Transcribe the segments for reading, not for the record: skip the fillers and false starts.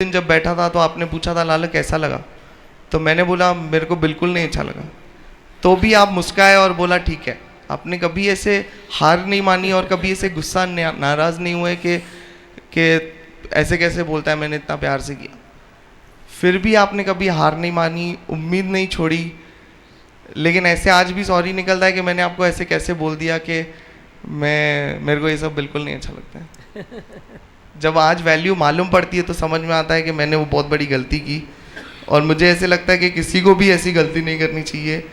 दिन जब बैठा था तो आपने पूछा था लाल कैसा लगा, तो मैंने बोला मेरे को बिल्कुल नहीं अच्छा लगा, तो भी आप मुस्काए और बोला ठीक है। आपने कभी ऐसे हार नहीं मानी और कभी ऐसे गुस्सा नाराज़ नहीं हुए कि ऐसे कैसे बोलता है, मैंने इतना प्यार से किया। फिर भी आपने कभी हार नहीं मानी, उम्मीद नहीं छोड़ी। लेकिन ऐसे आज भी सॉरी निकलता है कि मैंने आपको ऐसे कैसे बोल दिया कि मेरे को ये सब बिल्कुल नहीं अच्छा लगता है। जब आज वैल्यू मालूम पड़ती है तो समझ में आता है कि मैंने वो बहुत बड़ी गलती की, और मुझे ऐसे लगता है कि किसी को भी ऐसी गलती नहीं करनी चाहिए।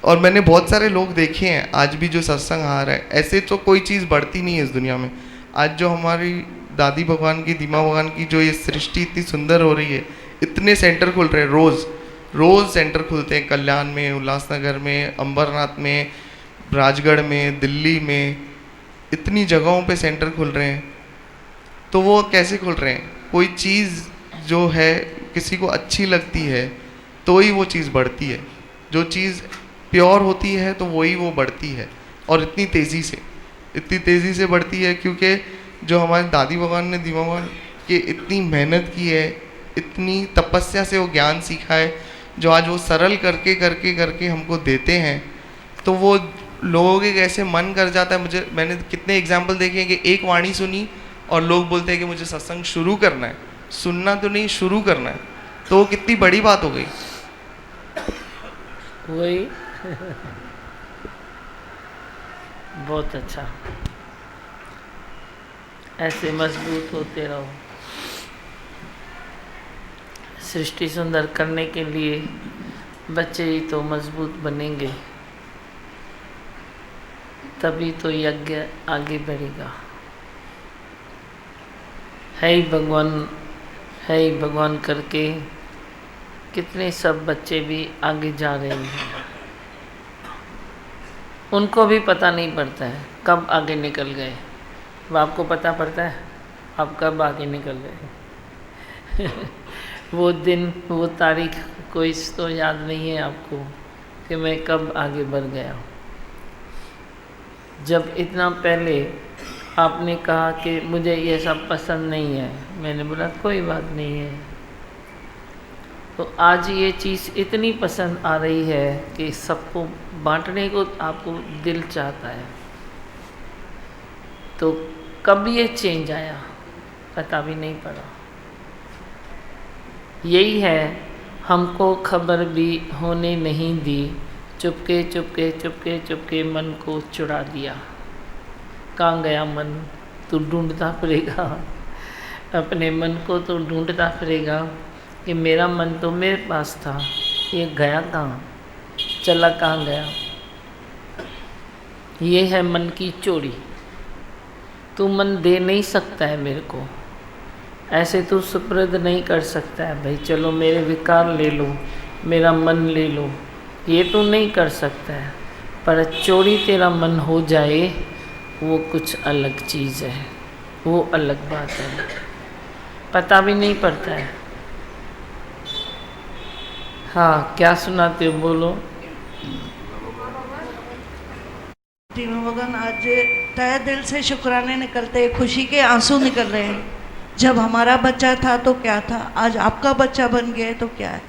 और मैंने बहुत सारे लोग देखे हैं आज भी जो सत्संग हार है, ऐसे तो कोई चीज़ बढ़ती नहीं है इस दुनिया में। आज जो हमारी दादी भगवान की, दीमा भगवान की जो ये सृष्टि इतनी सुंदर हो रही है, इतने सेंटर खुल रहे हैं, रोज़ सेंटर खुलते हैं, कल्याण में, उल्लासनगर में, अंबरनाथ में, राजगढ़ में, दिल्ली में, इतनी जगहों पे सेंटर खुल रहे हैं। तो वो कैसे खुल रहे हैं? कोई चीज़ जो है किसी को अच्छी लगती है तो ही वो चीज़ बढ़ती है। जो चीज़ प्योर होती है तो वही वो बढ़ती है, और इतनी तेज़ी से बढ़ती है क्योंकि जो हमारे दादी भगवान ने, दीमा भगवान की इतनी मेहनत की है, इतनी तपस्या से वो ज्ञान सीखा है, जो आज वो सरल करके करके करके हमको देते हैं। तो वो लोगों के कैसे मन कर जाता है। मैंने कितने एग्जाम्पल देखे हैं कि एक वाणी सुनी और लोग बोलते हैं कि मुझे सत्संग शुरू करना है, सुनना तो नहीं शुरू करना है, तो वो कितनी बड़ी बात हो गई। वही बहुत अच्छा, ऐसे मजबूत होते रहो। सृष्टि सुंदर करने के लिए बच्चे ही तो मजबूत बनेंगे, तभी तो यज्ञ आगे बढ़ेगा। है ही भगवान करके कितने सब बच्चे भी आगे जा रहे हैं, उनको भी पता नहीं पड़ता है कब आगे निकल गए। वो आपको पता पड़ता है आप कब आगे निकल गए। वो दिन, वो तारीख कोई तो याद नहीं है आपको कि मैं कब आगे बढ़ गया हूँ। जब इतना पहले आपने कहा कि मुझे ये सब पसंद नहीं है, मैंने बोला कोई बात नहीं है, तो आज ये चीज़ इतनी पसंद आ रही है कि सबको बांटने को आपको दिल चाहता है। तो कब ये चेंज आया पता भी नहीं पड़ा। यही है, हमको खबर भी होने नहीं दी, चुपके चुपके चुपके चुपके मन को चुरा दिया। कहाँ गया मन? तू ढूंढता फिरेगा, अपने मन को तो ढूंढता फिरेगा कि मेरा मन तो मेरे पास था, ये गया कहाँ, चला कहाँ गया। ये है मन की चोरी। तू मन दे नहीं सकता है मेरे को, ऐसे तू सुपुर्द नहीं कर सकता है। भाई चलो मेरे विकार ले लो, मेरा मन ले लो, ये तू नहीं कर सकता है। पर चोरी तेरा मन हो जाए वो कुछ अलग चीज़ है, वो अलग बात है, पता भी नहीं पड़ता है। हाँ, क्या सुनाते हो, बोलो। दीमा भगवान, आज तहे दिल से शुक्राने निकलते हैं, खुशी के आंसू निकल रहे हैं। जब हमारा बच्चा था तो क्या था, आज आपका बच्चा बन गया है तो क्या है।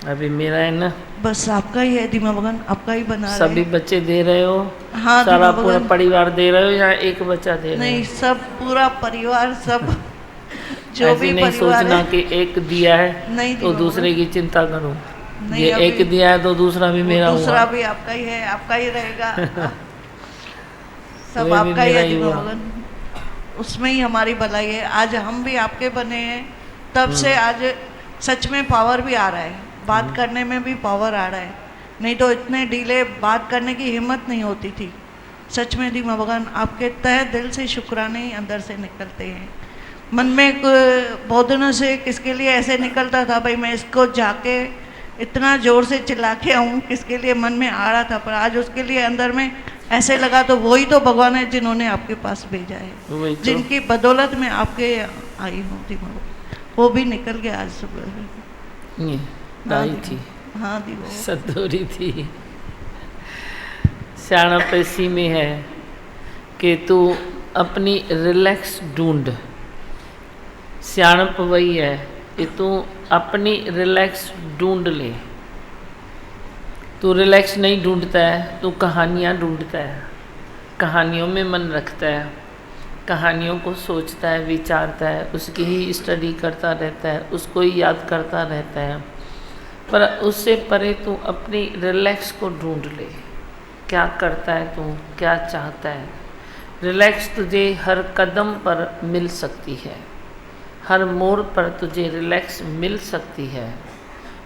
अभी मेरा है ना, बस आपका ही है दीमा भगवान, आपका ही बना रहे सभी बच्चे दे रहे हो? हाँ, सारा पूरा परिवार दे रहे हो या एक बच्चा दे रहे हो? नहीं, सब पूरा परिवार, सब जो भी नहीं परिवार सोचना है। कि एक दिया है नहीं तो दूसरे की चिंता करो। नहीं, ये एक दिया है तो दूसरा भी मेरा हुआ, दूसरा भी आपका ही है, आपका ही रहेगा। सब भी आपका ही मेरा है ही दीमा हुआ। भगवान, उसमें ही हमारी भलाई है। आज हम भी आपके बने हैं, तब से आज सच में पावर भी आ रहा है, बात करने में भी पावर आ रहा है। नहीं तो इतने डिले बात करने की हिम्मत नहीं होती थी। सच में दीमा भगवान, आपके तहे दिल से शुक्राने ही अंदर से निकलते हैं। मन में बहुत दिनों से किसके लिए ऐसे निकलता था, भाई मैं इसको जाके इतना ज़ोर से चिल्ला के आऊँ, किसके लिए मन में आ रहा था, पर आज उसके लिए अंदर में ऐसे लगा तो वही तो भगवान है जिन्होंने आपके पास भेजा है, तो। जिनकी बदौलत में आपके आई हूँ दीमा भगवान, वो भी निकल गया आज सुबह। दाई थी, हाँ दीमा, सदोरी थी। सियाणप इसी में है कि तू अपनी रिलैक्स ढूंढ। सियाणप वही है कि तू अपनी रिलैक्स ढूंढ ले। तू रिलैक्स नहीं ढूंढता है, तू कहानियाँ ढूंढता है, कहानियों में मन रखता है, कहानियों को सोचता है, विचारता है, उसकी ही स्टडी करता रहता है, उसको ही याद करता रहता है। पर उससे परे तू अपनी रिलैक्स को ढूंढ ले। क्या करता है तू, क्या चाहता है? रिलैक्स तुझे हर कदम पर मिल सकती है, हर मोड़ पर तुझे रिलैक्स मिल सकती है,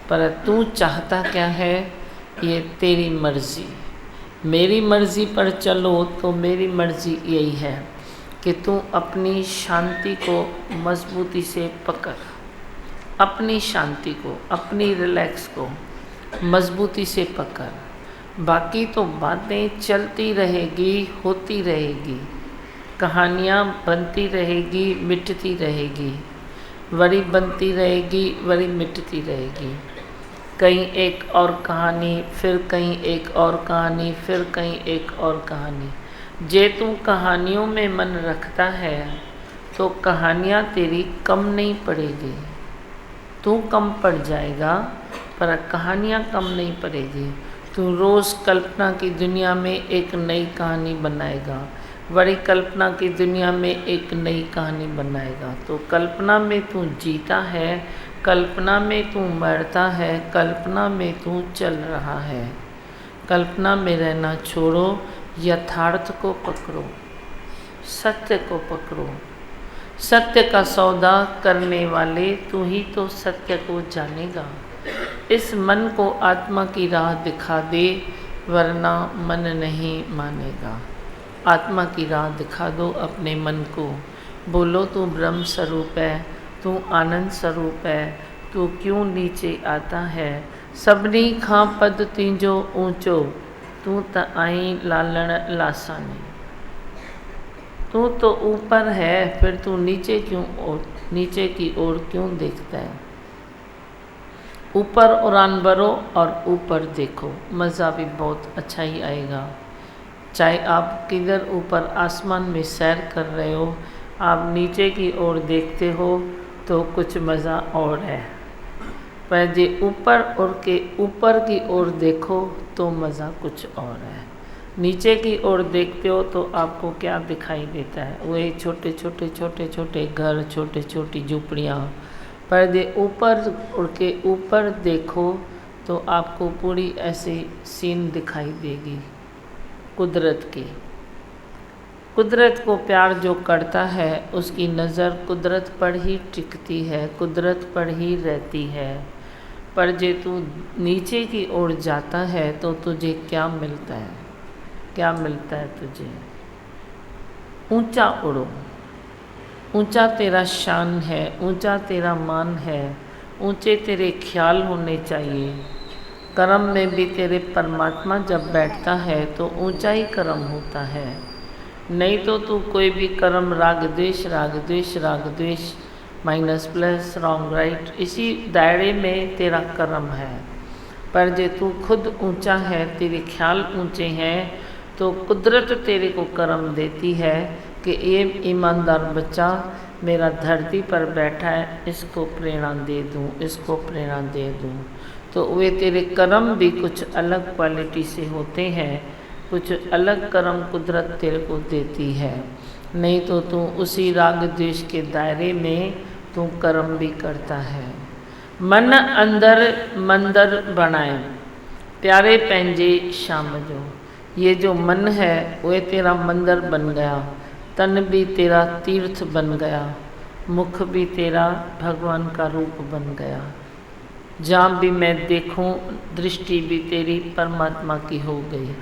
पर तू चाहता क्या है ये तेरी मर्ज़ी। मेरी मर्ज़ी पर चलो तो मेरी मर्ज़ी यही है कि तू अपनी शांति को मजबूती से पकड़, अपनी शांति को, अपनी रिलैक्स को मजबूती से पकड़। बाकी तो बातें चलती रहेगी, होती रहेगी, कहानियाँ बनती रहेगी, मिटती रहेगी, वरी बनती रहेगी, वरी मिटती रहेगी। कहीं एक और कहानी, फिर कहीं एक और कहानी, फिर कहीं एक और कहानी। जे तू कहानियों में मन रखता है तो कहानियाँ तेरी कम नहीं पड़ेगी। तू कम पड़ जाएगा पर कहानियाँ कम नहीं पड़ेगी। तू रोज़ कल्पना की दुनिया में एक नई कहानी बनाएगा, बड़ी कल्पना की दुनिया में एक नई कहानी बनाएगा। तो कल्पना में तू जीता है, कल्पना में तू मरता है, कल्पना में तू चल रहा है। कल्पना में रहना छोड़ो, यथार्थ को पकड़ो, सत्य को पकड़ो। सत्य का सौदा करने वाले तू ही तो सत्य को जानेगा। इस मन को आत्मा की राह दिखा दे, वरना मन नहीं मानेगा। आत्मा की राह दिखा दो अपने मन को। बोलो तू ब्रह्म स्वरूप है, तू आनंद स्वरूप है, तू क्यों नीचे आता है। सभिनी खां पद तुंहिंजो ऊंचो, तू त आई लालण लासानी। तू तो ऊपर है, फिर तू नीचे नीचे की ओर क्यों देखता है। ऊपर उड़ान भरो और ऊपर देखो, मज़ा भी बहुत अच्छा ही आएगा। चाहे आप किधर ऊपर आसमान में सैर कर रहे हो, आप नीचे की ओर देखते हो तो कुछ मज़ा और है। पर जे ऊपर उड़ के ऊपर की ओर देखो तो मज़ा कुछ और है। नीचे की ओर देखते हो तो आपको क्या दिखाई देता है? वही छोटे छोटे छोटे छोटे घर, छोटे छोटी झुपड़ियाँ। पर जे ऊपर उड़ के ऊपर देखो तो आपको पूरी ऐसी सीन दिखाई देगी कुदरत की। कुदरत को प्यार जो करता है उसकी नज़र कुदरत पर ही टिकती है, कुदरत पर ही रहती है। पर जे तू नीचे की ओर जाता है तो तुझे क्या मिलता है? क्या मिलता है तुझे? ऊंचा उड़ो, ऊंचा तेरा शान है, ऊंचा तेरा मान है, ऊंचे तेरे ख्याल होने चाहिए। कर्म में भी तेरे परमात्मा जब बैठता है तो ऊंचा ही कर्म होता है। नहीं तो तू कोई भी कर्म राग द्वेष राग द्वेष राग द्वेष माइनस प्लस रॉन्ग राइट, इसी दायरे में तेरा कर्म है। पर जे तू खुद ऊंचा है, तेरे ख्याल ऊंचे हैं, तो कुदरत तेरे को कर्म देती है कि ये ईमानदार बच्चा मेरा धरती पर बैठा है, इसको प्रेरणा दे दूँ, इसको प्रेरणा दे दूँ। तो वे तेरे कर्म भी कुछ अलग क्वालिटी से होते हैं, कुछ अलग कर्म कुदरत तेरे को देती है। नहीं तो तू उसी राग द्वेष के दायरे में तू कर्म भी करता है। मन अंदर मंदिर बनाए, प्यारे पैंजे शाम जो। ये जो मन है वह तेरा मंदिर बन गया, तन भी तेरा तीर्थ बन गया, मुख भी तेरा भगवान का रूप बन गया। जहाँ भी मैं देखूं दृष्टि भी तेरी परमात्मा की हो गई।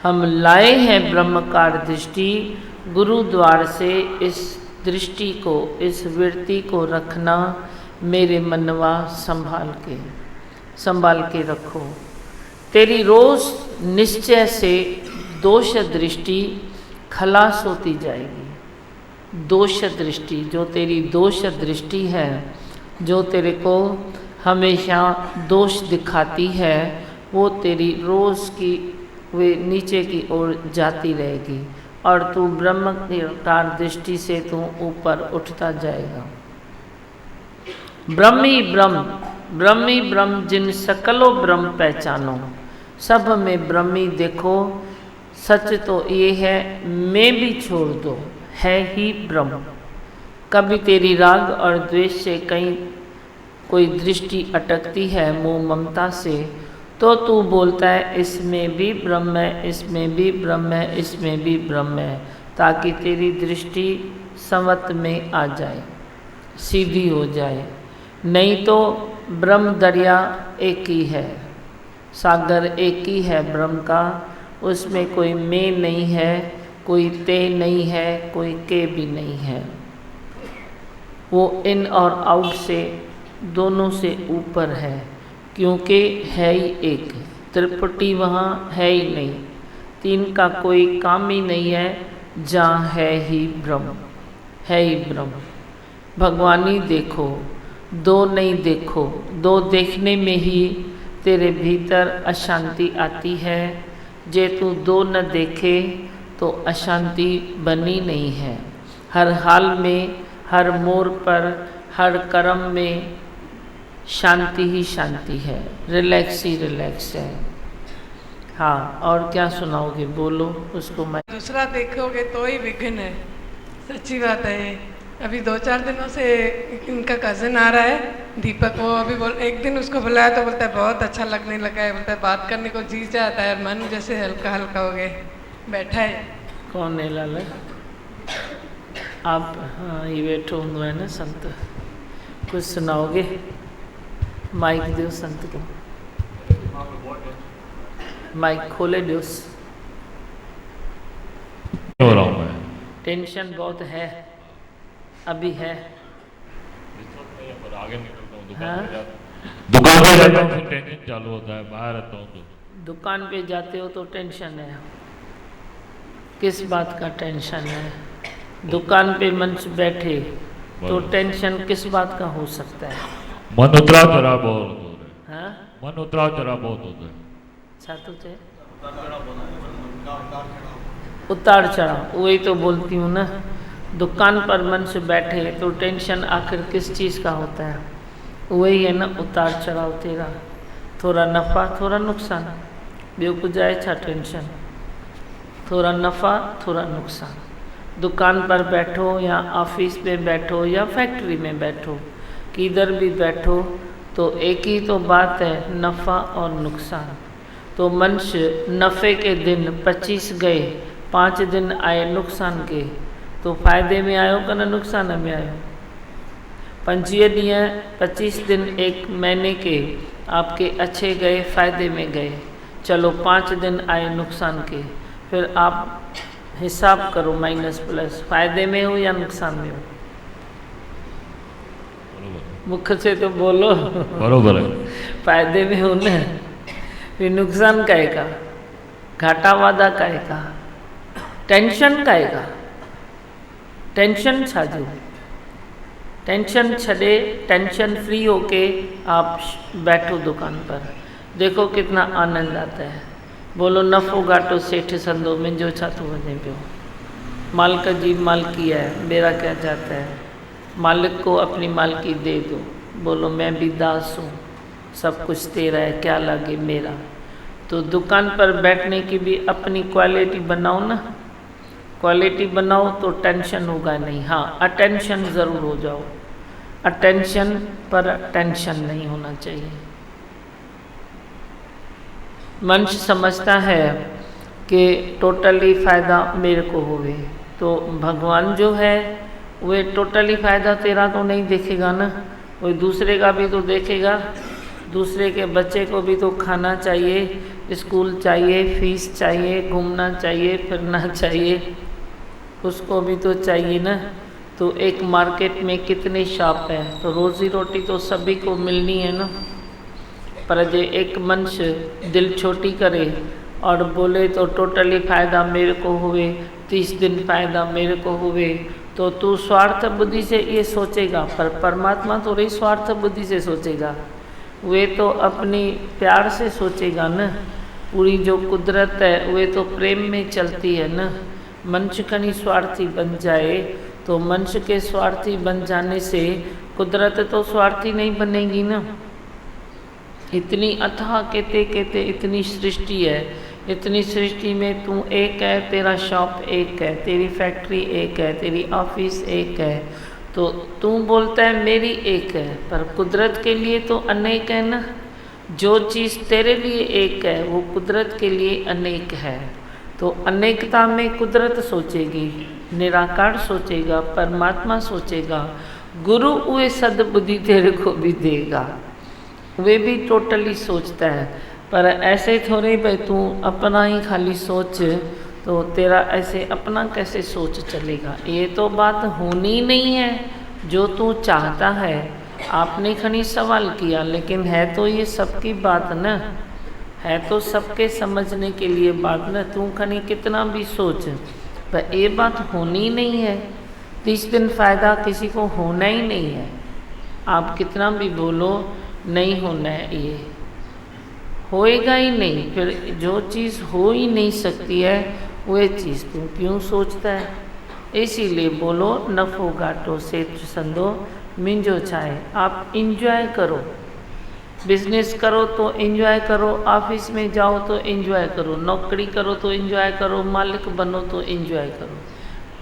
हम लाए हैं ब्रह्मकार दृष्टि, गुरुद्वार से इस दृष्टि को, इस वृत्ति को रखना मेरे मनवा संभाल के रखो। तेरी रोज़ निश्चय से दोष दृष्टि खलास होती जाएगी। दोष दृष्टि, जो तेरी दोष दृष्टि है, जो तेरे को हमेशा दोष दिखाती है, वो तेरी रोज़ की वे नीचे की ओर जाती रहेगी और तू ब्रह्मकार दृष्टि से तू ऊपर उठता जाएगा। ब्रह्म ही ब्रह्म, ब्रह्म ही ब्रह्म, जिन सकलो ब्रह्म पहचानो। सब में ब्रह्म ही देखो, सच तो ये है मैं भी छोड़ दो, है ही ब्रह्म। कभी तेरी राग और द्वेष से कहीं कोई दृष्टि अटकती है मोह ममता से, तो तू बोलता है इसमें भी ब्रह्म है, इसमें भी ब्रह्म है, इसमें भी ब्रह्म है, ताकि तेरी दृष्टि संवत में आ जाए, सीधी हो जाए। नहीं तो ब्रह्म दरिया एक ही है, सागर एक ही है ब्रह्म का, उसमें कोई मैं नहीं है, कोई ते नहीं है, कोई के भी नहीं है। वो इन और आउट से दोनों से ऊपर है, क्योंकि है ही एक, त्रिपुटी वहाँ है ही नहीं, तीन का कोई काम ही नहीं है, जहाँ है ही ब्रह्म, है ही ब्रह्म। भगवानी देखो, दो नहीं देखो, दो देखने में ही तेरे भीतर अशांति आती है। जे तू दो न देखे तो अशांति बनी नहीं है। हर हाल में, हर मोड़ पर, हर कर्म में शांति ही शांति है, रिलैक्स ही रिलैक्स है। हाँ, और क्या सुनाओगे, बोलो उसको। मैं दूसरा देखोगे तो ही विघ्न है, सच्ची बात है ये। अभी 2-4 दिनों से इनका कज़न आ रहा है दीपक, वो अभी एक दिन उसको बुलाया तो बोलता है बहुत अच्छा लगने लगा है, बोलता है बात करने को जी चाहता है और मन जैसे हल्का हल्का हो गए। बैठा है। कौन है लाला? आप? हाँ, ये बैठो होंगे है ना संत, कुछ सुनाओगे? माइक दो संत को, माइक खोले दो। हो रहा हूँ मैं, टेंशन बहुत है, अभी है। पर आगे निकलता हूँ, हाँ? दुकान पे जाता हूँ फिर टेंशन चालू होता है, बाहर रहता हूँ तो। दुकान पे जाते हो तो टेंशन है, किस बात का टेंशन है? दुकान पे मंच बैठे तो टेंशन किस बात का हो सकता है? मन उतरा चढ़ा बहुत होता है। हाँ? मन उतरा चढ़ा बहुत होता है। छातु चे उतार चढ़ाव, वही तो बोलती हूँ ना। दुकान पर मन से बैठे तो टेंशन आखिर किस चीज़ का होता है? वही है ना उतार चढ़ाव तेरा, थोड़ा नफ़ा थोड़ा नुकसान, ॿियो कुछ आहे छा टेंशन? थोड़ा नफ़ा थोड़ा नुकसान। दुकान पर बैठो या ऑफिस में बैठो या फैक्ट्री में बैठो, किधर भी बैठो तो एक ही तो बात है, नफ़ा और नुकसान। तो मनुष्य नफ़े के दिन 25 गए, 5 दिन आए नुकसान के, तो फ़ायदे में आयो कि न नुकसान में आयो? 25 ॾींहं 25 दिन एक महीने के आपके अच्छे गए, फ़ायदे में गए, चलो 5 दिन आए नुकसान के, फिर आप हिसाब करो माइनस प्लस, फ़ायदे में हो या नुकसान में हो? मुख से तो बोलो। बरोबर है। फ़ायदे में हो न, फिर नुकसान काहे का? घाटा वादा काहे का? टेंशन काहे का? टेंशन छाजो? टेंशन छड़े, टेंशन फ्री होके आप बैठो दुकान पर, देखो कितना आनंद आता है। बोलो नफ़ो घाटो सेठ संदो, मुझो छा थो वञे पियो? मालिक जी मालिकी है, मेरा क्या जाता है? मालिक को अपनी मालिकी दे दो। बोलो मैं भी दास हूँ, सब कुछ तेरा है, क्या लगे मेरा। तो दुकान पर बैठने की भी अपनी क्वालिटी बनाओ ना, क्वालिटी बनाओ तो टेंशन होगा नहीं। हाँ, अटेंशन ज़रूर हो जाओ, अटेंशन पर टेंशन नहीं होना चाहिए। मनुष्य समझता है कि टोटली फ़ायदा मेरे को होवे, तो भगवान जो है वे टोटली फ़ायदा तेरा तो नहीं देखेगा ना, वो दूसरे का भी तो देखेगा। दूसरे के बच्चे को भी तो खाना चाहिए, स्कूल चाहिए, फीस चाहिए, घूमना चाहिए, फिरना चाहिए, उसको भी तो चाहिए ना। तो एक मार्केट में कितने शॉप है, तो रोज़ी रोटी तो सभी को मिलनी है ना। पर जे एक मनुष्य दिल छोटी करे और बोले तो टोटली फ़ायदा मेरे को हुए, 30 दिन फ़ायदा मेरे को हुए, तो तू स्वार्थ बुद्धि से ये सोचेगा। पर परमात्मा तो रही स्वार्थ बुद्धि से सोचेगा, वे तो अपनी प्यार से सोचेगा न। पूरी जो कुदरत है वे तो प्रेम में चलती है न। मनुष्य कहीं स्वार्थी बन जाए तो मनुष्य के स्वार्थी बन जाने से कुदरत तो स्वार्थी नहीं बनेगी ना। इतनी अथाह कहते कहते इतनी सृष्टि है, इतनी सृष्टि में तू एक है, तेरा शॉप एक है, तेरी फैक्ट्री एक है, तेरी ऑफिस एक है, तो तू बोलता है मेरी एक है, पर कुदरत के लिए तो अनेक है ना। जो चीज़ तेरे लिए एक है वो कुदरत के लिए अनेक है। तो अनेकता में कुदरत सोचेगी, निराकार सोचेगा, परमात्मा सोचेगा, गुरु उहे सद्बुद्धि तेरे को भी देगा, वे भी टोटली सोचता है। पर ऐसे थोड़े भाई तू अपना ही खाली सोच, तो तेरा ऐसे अपना कैसे सोच चलेगा। ये तो बात होनी नहीं है जो तू चाहता है। आपने खनी सवाल किया, लेकिन है तो ये सबकी बात न, है तो सबके समझने के लिए बात न। तू खनी कितना भी सोच, पर ये बात होनी नहीं है। 30 दिन फ़ायदा किसी को होना ही नहीं है। आप कितना भी बोलो नहीं होना है, ये होएगा ही नहीं। फिर जो चीज़ हो ही नहीं सकती है वह चीज़ तू क्यों सोचता है। इसीलिए बोलो नफ़ो घाटो से संदो मिंजो चाहे। आप इंजॉय करो, बिजनेस करो तो इंजॉय करो, ऑफिस में जाओ तो इंजॉय करो, नौकरी करो तो इंजॉय करो, मालिक बनो तो इंजॉय करो।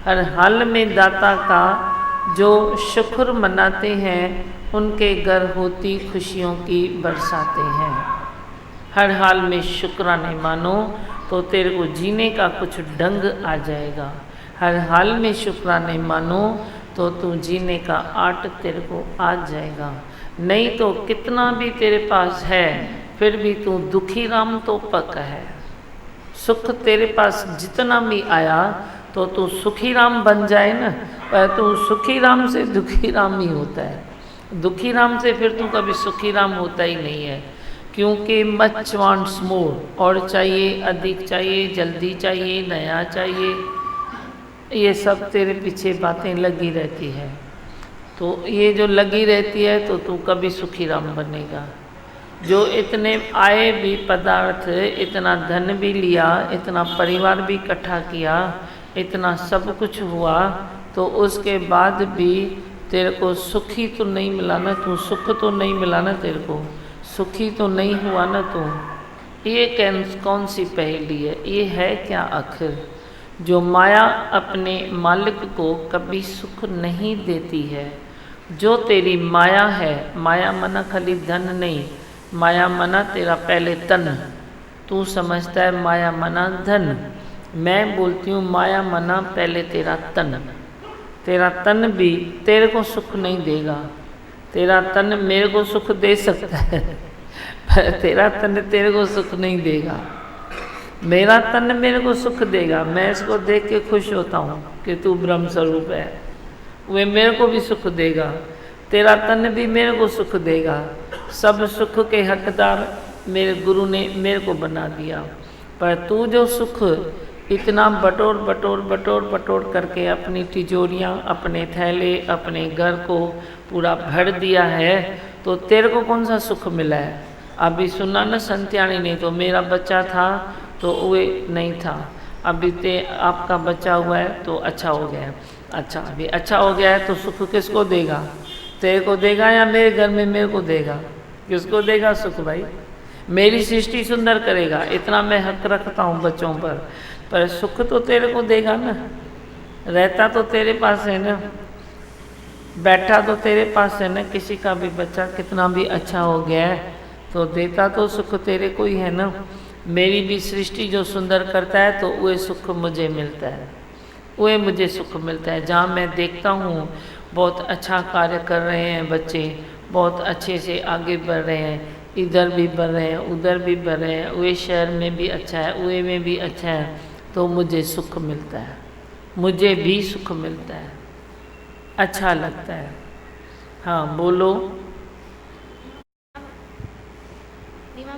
हर हाल में दाता का जो शुक्र मनाते हैं उनके घर होती खुशियों की बरसाते हैं। हर हाल में शुक्राने मानो तो तेरे को जीने का कुछ ढंग आ जाएगा। हर हाल में शुक्राने मानो तो तू जीने का आर्ट तेरे को आ जाएगा। नहीं तो कितना भी तेरे पास है फिर भी तू दुखी राम तो पक्का है। सुख तेरे पास जितना भी आया तो तू सुखी राम बन जाए ना, पर तू सुखी राम से दुखी राम ही होता है। दुखी राम से फिर तू कभी सुखी राम होता ही नहीं है, क्योंकि मच वांट्स मोर, और चाहिए, अधिक चाहिए, जल्दी चाहिए, नया चाहिए, ये सब तेरे पीछे बातें लगी रहती है। तो ये जो लगी रहती है तो तू कभी सुखी राम बनेगा। जो इतने आए भी पदार्थ, इतना धन भी लिया, इतना परिवार भी इकट्ठा किया, इतना सब कुछ हुआ, तो उसके बाद भी तेरे को सुखी तो नहीं मिला ना, तू सुख तो नहीं मिला ना, तेरे को सुखी तो नहीं हुआ ना तू। ये कौन सी पहेली है, ये है क्या आखिर। जो माया अपने मालिक को कभी सुख नहीं देती है। जो तेरी माया है, माया मना खाली धन नहीं, माया मना तेरा पहले तन। तू समझता है माया मना धन, मैं बोलती हूँ माया मना पहले तेरा तन। तेरा तन भी तेरे को सुख नहीं देगा। तेरा तन मेरे को सुख दे सकता है पर तेरा तन तेरे को सुख नहीं देगा। मेरा तन मेरे को सुख देगा, मैं इसको देख के खुश होता हूँ कि तू ब्रह्म स्वरूप है, वे मेरे को भी सुख देगा। तेरा तन भी मेरे को सुख देगा। सब सुख के हकदार मेरे गुरु ने मेरे को बना दिया। पर तू जो सुख इतना बटोर बटोर बटोर बटोर करके अपनी तिजोरियाँ, अपने थैले, अपने घर को पूरा भर दिया है, तो तेरे को कौन सा सुख मिला है। अभी सुना न संत्याणी ने, तो मेरा बच्चा था तो वे नहीं था, अभी आपका बच्चा हुआ है तो अच्छा हो गया है। अच्छा, अभी अच्छा हो गया है तो सुख किसको देगा, तेरे को देगा या मेरे घर में मेरे को देगा। किसको देगा सुख भाई, मेरी सृष्टि सुंदर करेगा, इतना मैं हक रखता हूँ बच्चों पर सुख तो तेरे को देगा ना। रहता तो तेरे पास है ना, बैठा तो तेरे पास है ना। किसी का भी बच्चा कितना भी अच्छा हो गया है तो देता तो सुख तेरे को ही है ना। मेरी भी सृष्टि जो सुंदर करता है तो वह सुख मुझे मिलता है, वह मुझे सुख मिलता है। जहाँ मैं देखता हूँ बहुत अच्छा कार्य कर रहे हैं बच्चे, बहुत अच्छे से आगे बढ़ रहे हैं, इधर भी बढ़ रहे हैं, उधर भी बढ़ रहे हैं, वे शहर में भी अच्छा है, वे में भी अच्छा है, तो मुझे सुख मिलता है, मुझे भी सुख मिलता है, अच्छा लगता है। हाँ बोलो।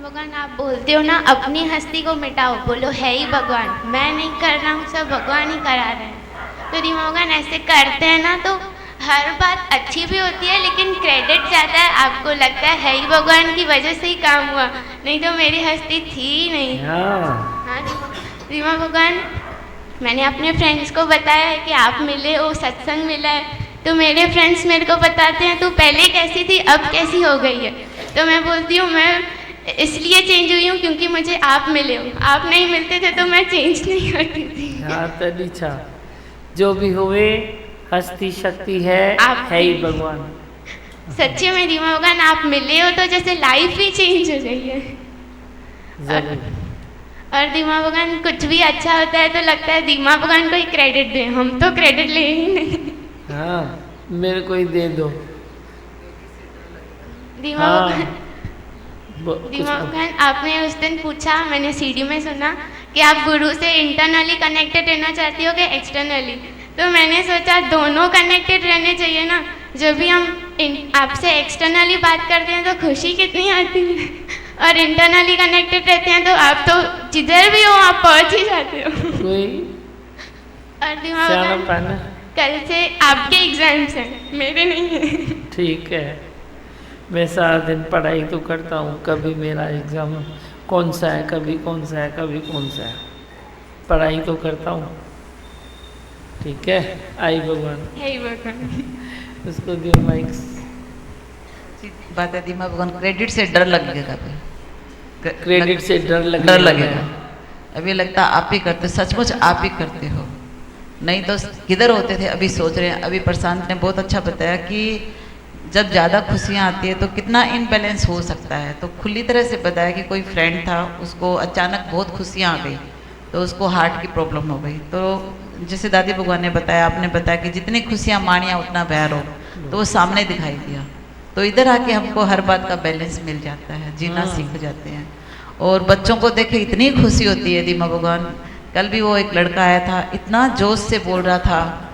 भगवान आप बोलते हो ना अपनी हस्ती को मिटाओ, बोलो है ही भगवान, मैं नहीं कर रहा हूँ, सब भगवान ही करा रहे हैं। तो दीमा भगवान ऐसे करते हैं ना तो हर बात अच्छी भी होती है, लेकिन क्रेडिट जाता है, आपको लगता है ही भगवान की वजह से ही काम हुआ, नहीं तो मेरी हस्ती थी ही नहीं। हाँ दीमा भगवान, मैंने अपने फ्रेंड्स को बताया है कि आप मिले हो, सत्संग मिला है, तो मेरे फ्रेंड्स मेरे को बताते हैं तू पहले कैसी थी अब कैसी हो गई है। तो मैं बोलती हूँ मैं इसलिए चेंज हुई हूँ क्योंकि मुझे आप मिले हो, आप नहीं मिलते थे तो मैं चेंज नहीं होती थी। हाँ तभी छा जो भी हुए हस्ती शक्ति है ही भगवान। सच्चे में रीमा भगवान आप मिले हो तो जैसे लाइफ ही चेंज हो गई है। जरूर। और दीमा भगवान कुछ भी अच्छा होता है तो लगता है दीमा भगवान को ही क्रेडिट दें, हम तो क्रेडिट ले ही नहीं। हाँ मेरे को ही दे दो। दीमा हाँ। भगवान दीमा भगवान आपने उस दिन पूछा, मैंने सीडी में सुना कि आप गुरु से इंटरनली कनेक्टेड रहना चाहती हो कि एक्सटर्नली। तो मैंने सोचा दोनों कनेक्टेड रहने चाहिए ना। जब भी हम आपसे एक्सटर्नली बात करते हैं तो खुशी कितनी आती है, और इंटरनली कनेक्टेड रहते हैं तो आप तो जिधर भी हो आप पहुंच ही जाते हो। और दीमा भगवान कल से आपके एग्जाम्स हैं, मेरे नहीं हैं। ठीक है, मैं सारा दिन पढ़ाई तो करता हूँ, कभी मेरा एग्ज़ाम कौन सा है, कभी कौन सा है, कभी कौन सा है, पढ़ाई तो करता हूँ। ठीक है, आई भगवान। हे भगवान। उसको दियो माइक्स। बात है दीमा भगवान, क्रेडिट से डर लगेगा। क्रेडिट से डर लगेगा। अभी लगता आप ही करते, सचमुच आप ही करते हो, नहीं तो किधर होते थे। अभी सोच रहे हैं, अभी प्रशांत ने बहुत अच्छा बताया कि जब ज़्यादा खुशियाँ आती है तो कितना इनबैलेंस हो सकता है। तो खुली तरह से बताया कि कोई फ्रेंड था, उसको अचानक बहुत खुशियाँ आ गई तो उसको हार्ट की प्रॉब्लम हो गई। तो जैसे दादी भगवान ने बताया, आपने बताया कि जितनी खुशियाँ मानिया उतना बैर हो, तो वो सामने दिखाई दिया। तो इधर आके हमको हर बात का बैलेंस मिल जाता है, जीना सीख जाते हैं। और बच्चों को देखे इतनी खुशी होती है दीमा भगवान। कल भी वो एक लड़का आया था, इतना जोश से बोल रहा था,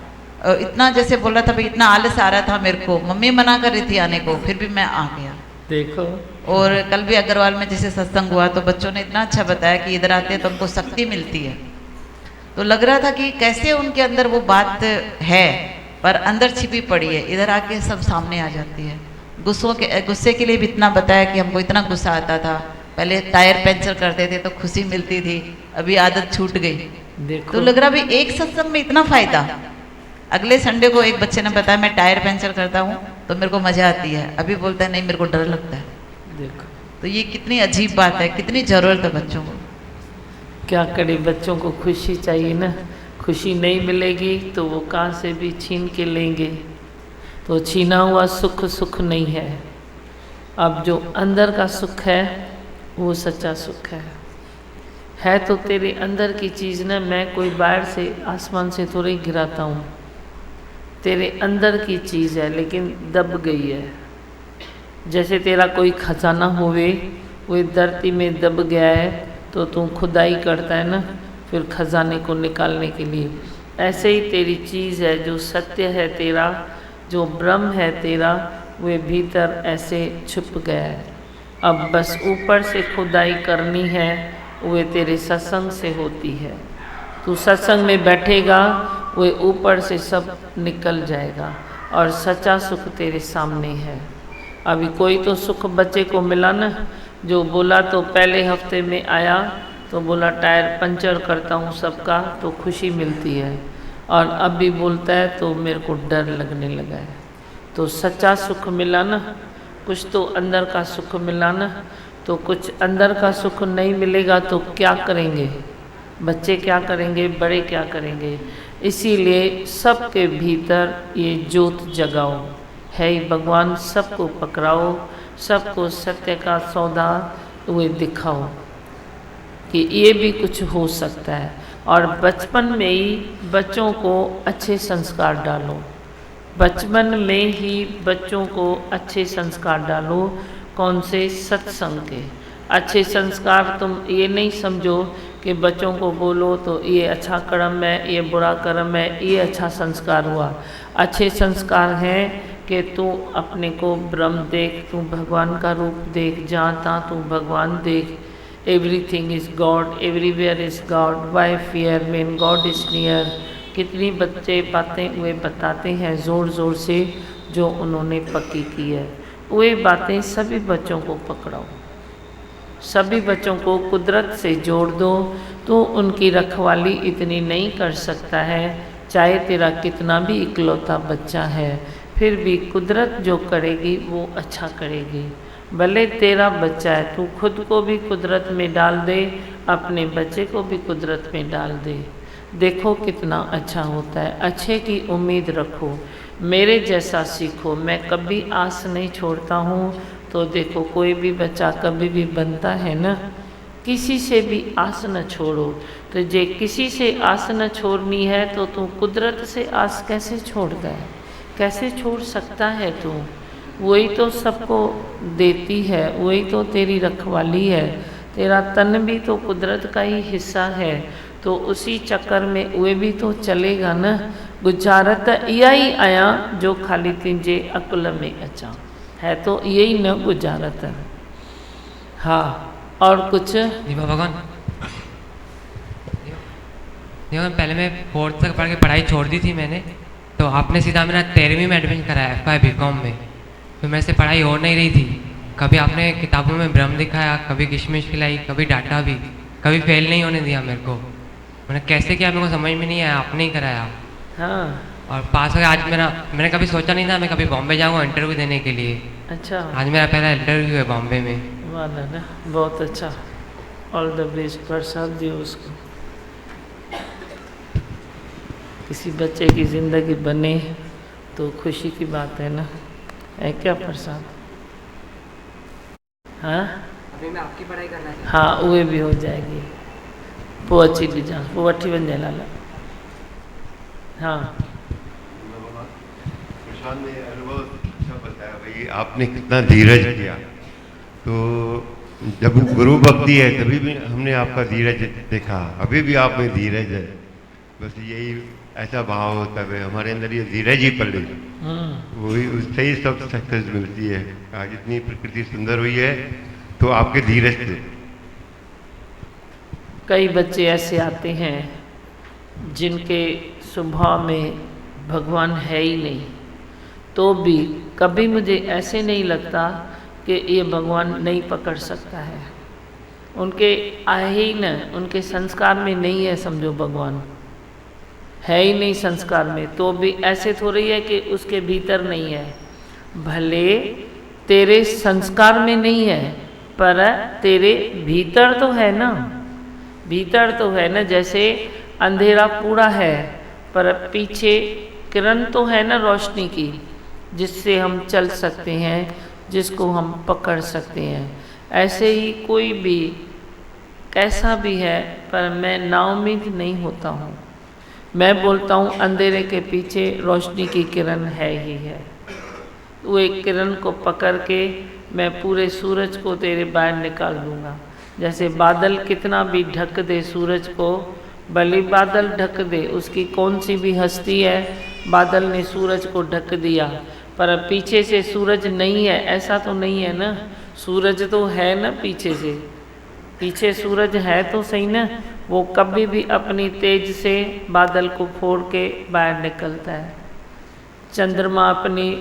इतना जैसे बोल रहा था भाई, इतना आलस आ रहा था मेरे को, मम्मी मना कर रही थी आने को, फिर भी मैं आ गया। देखो। और कल भी अग्रवाल में जैसे सत्संग हुआ तो बच्चों ने इतना अच्छा बताया कि इधर आते हैं तो उनको शक्ति मिलती है। तो लग रहा था कि कैसे उनके अंदर वो बात है पर अंदर छिपी पड़ी है, इधर आके सब सामने आ जाती है। गुस्से के लिए भी इतना बताया कि हमको इतना गुस्सा आता था, पहले टायर पंचर करते थे तो खुशी मिलती थी, अभी आदत छूट गई। तो लग रहा भाई एक सत्संग में इतना फायदा। अगले संडे को एक बच्चे ने बताया मैं टायर पंचर करता हूँ तो मेरे को मजा आती है, अभी बोलता है नहीं मेरे को डर लगता है। देखो तो ये कितनी अजीब बात है, कितनी जरूरत है बच्चों को। क्या करे, बच्चों को खुशी चाहिए ना, खुशी नहीं मिलेगी तो वो कहाँ से भी छीन के लेंगे। तो छीना हुआ सुख सुख नहीं है। अब जो अंदर का सुख है वो सच्चा सुख है तो तेरे अंदर की चीज़ ना। मैं कोई बाहर से आसमान से थोड़ी गिराता हूँ, तेरे अंदर की चीज़ है लेकिन दब गई है। जैसे तेरा कोई खजाना होवे, वो धरती में दब गया है तो तू खुदाई करता है ना, फिर खजाने को निकालने के लिए। ऐसे ही तेरी चीज़ है, जो सत्य है तेरा, जो ब्रह्म है तेरा, वे भीतर ऐसे छुप गया है। अब बस ऊपर से खुदाई करनी है, वे तेरे सत्संग से होती है। तू सत्संग में बैठेगा, वे ऊपर से सब निकल जाएगा और सच्चा सुख तेरे सामने है। अभी कोई तो सुख बच्चे को मिला ना, जो बोला तो पहले हफ्ते में आया तो बोला टायर पंचर करता हूँ सबका, तो खुशी मिलती है। और अब भी बोलता है तो मेरे को डर लगने लगा है। तो सच्चा सुख मिला ना, कुछ तो अंदर का सुख मिला ना। तो कुछ अंदर का सुख नहीं मिलेगा तो क्या करेंगे बच्चे, क्या करेंगे बड़े, क्या करेंगे। इसीलिए सबके भीतर ये ज्योत जगाओ, है भगवान, सबको पकड़ाओ, सबको सत्य का सौदा हुए दिखाओ कि ये भी कुछ हो सकता है। और बचपन में ही बच्चों को अच्छे संस्कार डालो, बचपन में ही बच्चों को अच्छे संस्कार डालो। कौन से? सत्संग के अच्छे संस्कार। तुम ये नहीं समझो कि बच्चों को बोलो तो ये अच्छा कर्म है, ये बुरा कर्म है, ये अच्छा संस्कार हुआ। अच्छे संस्कार हैं कि तू अपने को ब्रह्म देख, तू भगवान का रूप देख, जहाँ तहाँ तू भगवान देख। Everything is God, everywhere is God, why fear man God is near. कितनी बच्चे बातें वे बताते हैं ज़ोर ज़ोर से, जो उन्होंने पक्की की है। वे बातें सभी बच्चों को पकड़ाओ, सभी बच्चों को कुदरत से जोड़ दो, तो उनकी रखवाली इतनी नहीं कर सकता है चाहे तेरा कितना भी इकलौता बच्चा है, फिर भी कुदरत जो करेगी वो अच्छा करेगी। भले तेरा बच्चा है, तू खुद को भी कुदरत में डाल दे, अपने बच्चे को भी कुदरत में डाल दे, देखो कितना अच्छा होता है। अच्छे की उम्मीद रखो, मेरे जैसा सीखो। मैं कभी आस नहीं छोड़ता हूँ। तो देखो कोई भी बच्चा कभी भी बनता है ना, किसी से भी आस न छोड़ो। तो जे किसी से आस न छोड़नी है तो तू कुदरत से आस कैसे छोड़ता है, कैसे छोड़ सकता है तू? वही तो सबको देती है, वही तो तेरी रखवाली है। तेरा तन भी तो कुदरत का ही हिस्सा है, तो उसी चक्कर में वे भी तो चलेगा न। गुजारत इहा ही आया जो खाली तुंहिंजे अकुल में अचा, है तो यही न गुजारत। हाँ, और कुछ? दीपा भगवान, पहले मैं 4th तक पढ़ के पढ़ाई छोड़ दी थी मैंने, तो आपने सीधा मेरा 13वीं में एडमिशन कराया FY BCom में। तो मेरे से पढ़ाई हो नहीं रही थी। कभी आपने किताबों में ब्रह्म दिखाया, कभी किशमिश खिलाई, कभी डांटा भी, कभी फेल नहीं होने दिया मेरे को। मैंने कैसे किया मेरे को समझ में नहीं आया, आपने ही कराया। हाँ, और पास हो गया। आज मैंने कभी सोचा नहीं था मैं कभी बॉम्बे जाऊँगा इंटरव्यू देने के लिए। अच्छा, आज मेरा पहला इंटरव्यू है बॉम्बे में। वाह ना, बहुत अच्छा। ऑल द बेस्ट, प्रसाद दियो उसको। किसी बच्चे की ज़िंदगी बने तो खुशी की बात है ना, है क्या प्रसाद? हाँ, अभी मैं आपकी पढ़ाई करना है। हाँ, उहे भी हो जाएगी। वो अच्छी भी जा, वो अठी बन जाए लाला। हाँ, प्रशांत ने अनुभव अच्छा बताया भाई, आपने कितना धीरज किया। तो जब गुरु भक्ति है तभी भी हमने आपका धीरज देखा, अभी भी आप में धीरज है। बस यही ऐसा भाव होता है हमारे अंदर, ये धीरज ही पड़े, वही उससे ही सब सक्सेस मिलती है। आज इतनी प्रकृति सुंदर हुई है तो आपके धीरज से। कई बच्चे ऐसे आते हैं जिनके स्वभाव में भगवान है ही नहीं, तो भी कभी मुझे ऐसे नहीं लगता कि ये भगवान नहीं पकड़ सकता है। उनके आए ही न, उनके संस्कार में नहीं है, समझो भगवान है ही नहीं संस्कार में। तो भी ऐसे थोड़ी है कि उसके भीतर नहीं है। भले तेरे संस्कार में नहीं है पर तेरे भीतर तो है ना, भीतर तो है ना। जैसे अंधेरा पूरा है पर पीछे किरण तो है ना रोशनी की, जिससे हम चल सकते हैं, जिसको हम पकड़ सकते हैं। ऐसे ही कोई भी कैसा भी है पर मैं नाउम्मीद नहीं होता हूँ। मैं बोलता हूँ अंधेरे के पीछे रोशनी की किरण है ही है। वो एक किरण को पकड़ के मैं पूरे सूरज को तेरे बाहर निकाल दूँगा। जैसे बादल कितना भी ढक दे सूरज को, भले बादल ढक दे, उसकी कौन सी भी हस्ती है, बादल ने सूरज को ढक दिया पर पीछे से सूरज नहीं है, ऐसा तो नहीं है ना। सूरज तो है ना पीछे से, पीछे सूरज है तो सही ना। वो कभी भी अपनी तेज से बादल को फोड़ के बाहर निकलता है। चंद्रमा अपनी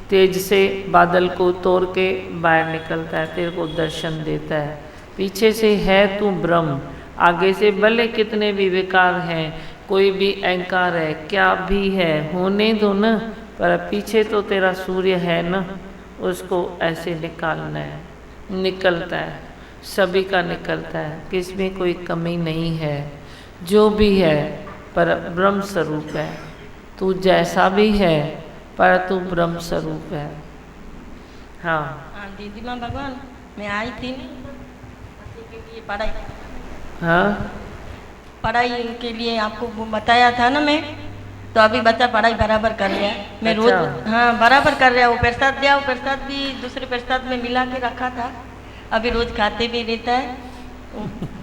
तेज से बादल को तोड़ के बाहर निकलता है, तेरे को दर्शन देता है। पीछे से है तू ब्रह्म, आगे से भले कितने भी विकार हैं, कोई भी अहंकार है, क्या भी है, होने दो ना, पर पीछे तो तेरा सूर्य है ना, उसको ऐसे निकालना है। निकलता है, सभी का निकलता है, किसमें कोई कमी नहीं है। जो भी है पर ब्रह्म स्वरूप है। तू जैसा भी है पर तू ब्रह्म स्वरूप है। हाँ, दीदी माँ भगवान, मैं आई थी के लिए पढ़ाई, हाँ, पढ़ाई के लिए आपको बताया था ना मैं, तो अभी बच्चा पढ़ाई बराबर कर लिया। मैं रोज, हाँ, बराबर कर रहा। वो प्रसाद दिया, वो प्रसाद भी दूसरे प्रसाद में मिला के रखा था, अभी रोज खाते भी रहता है,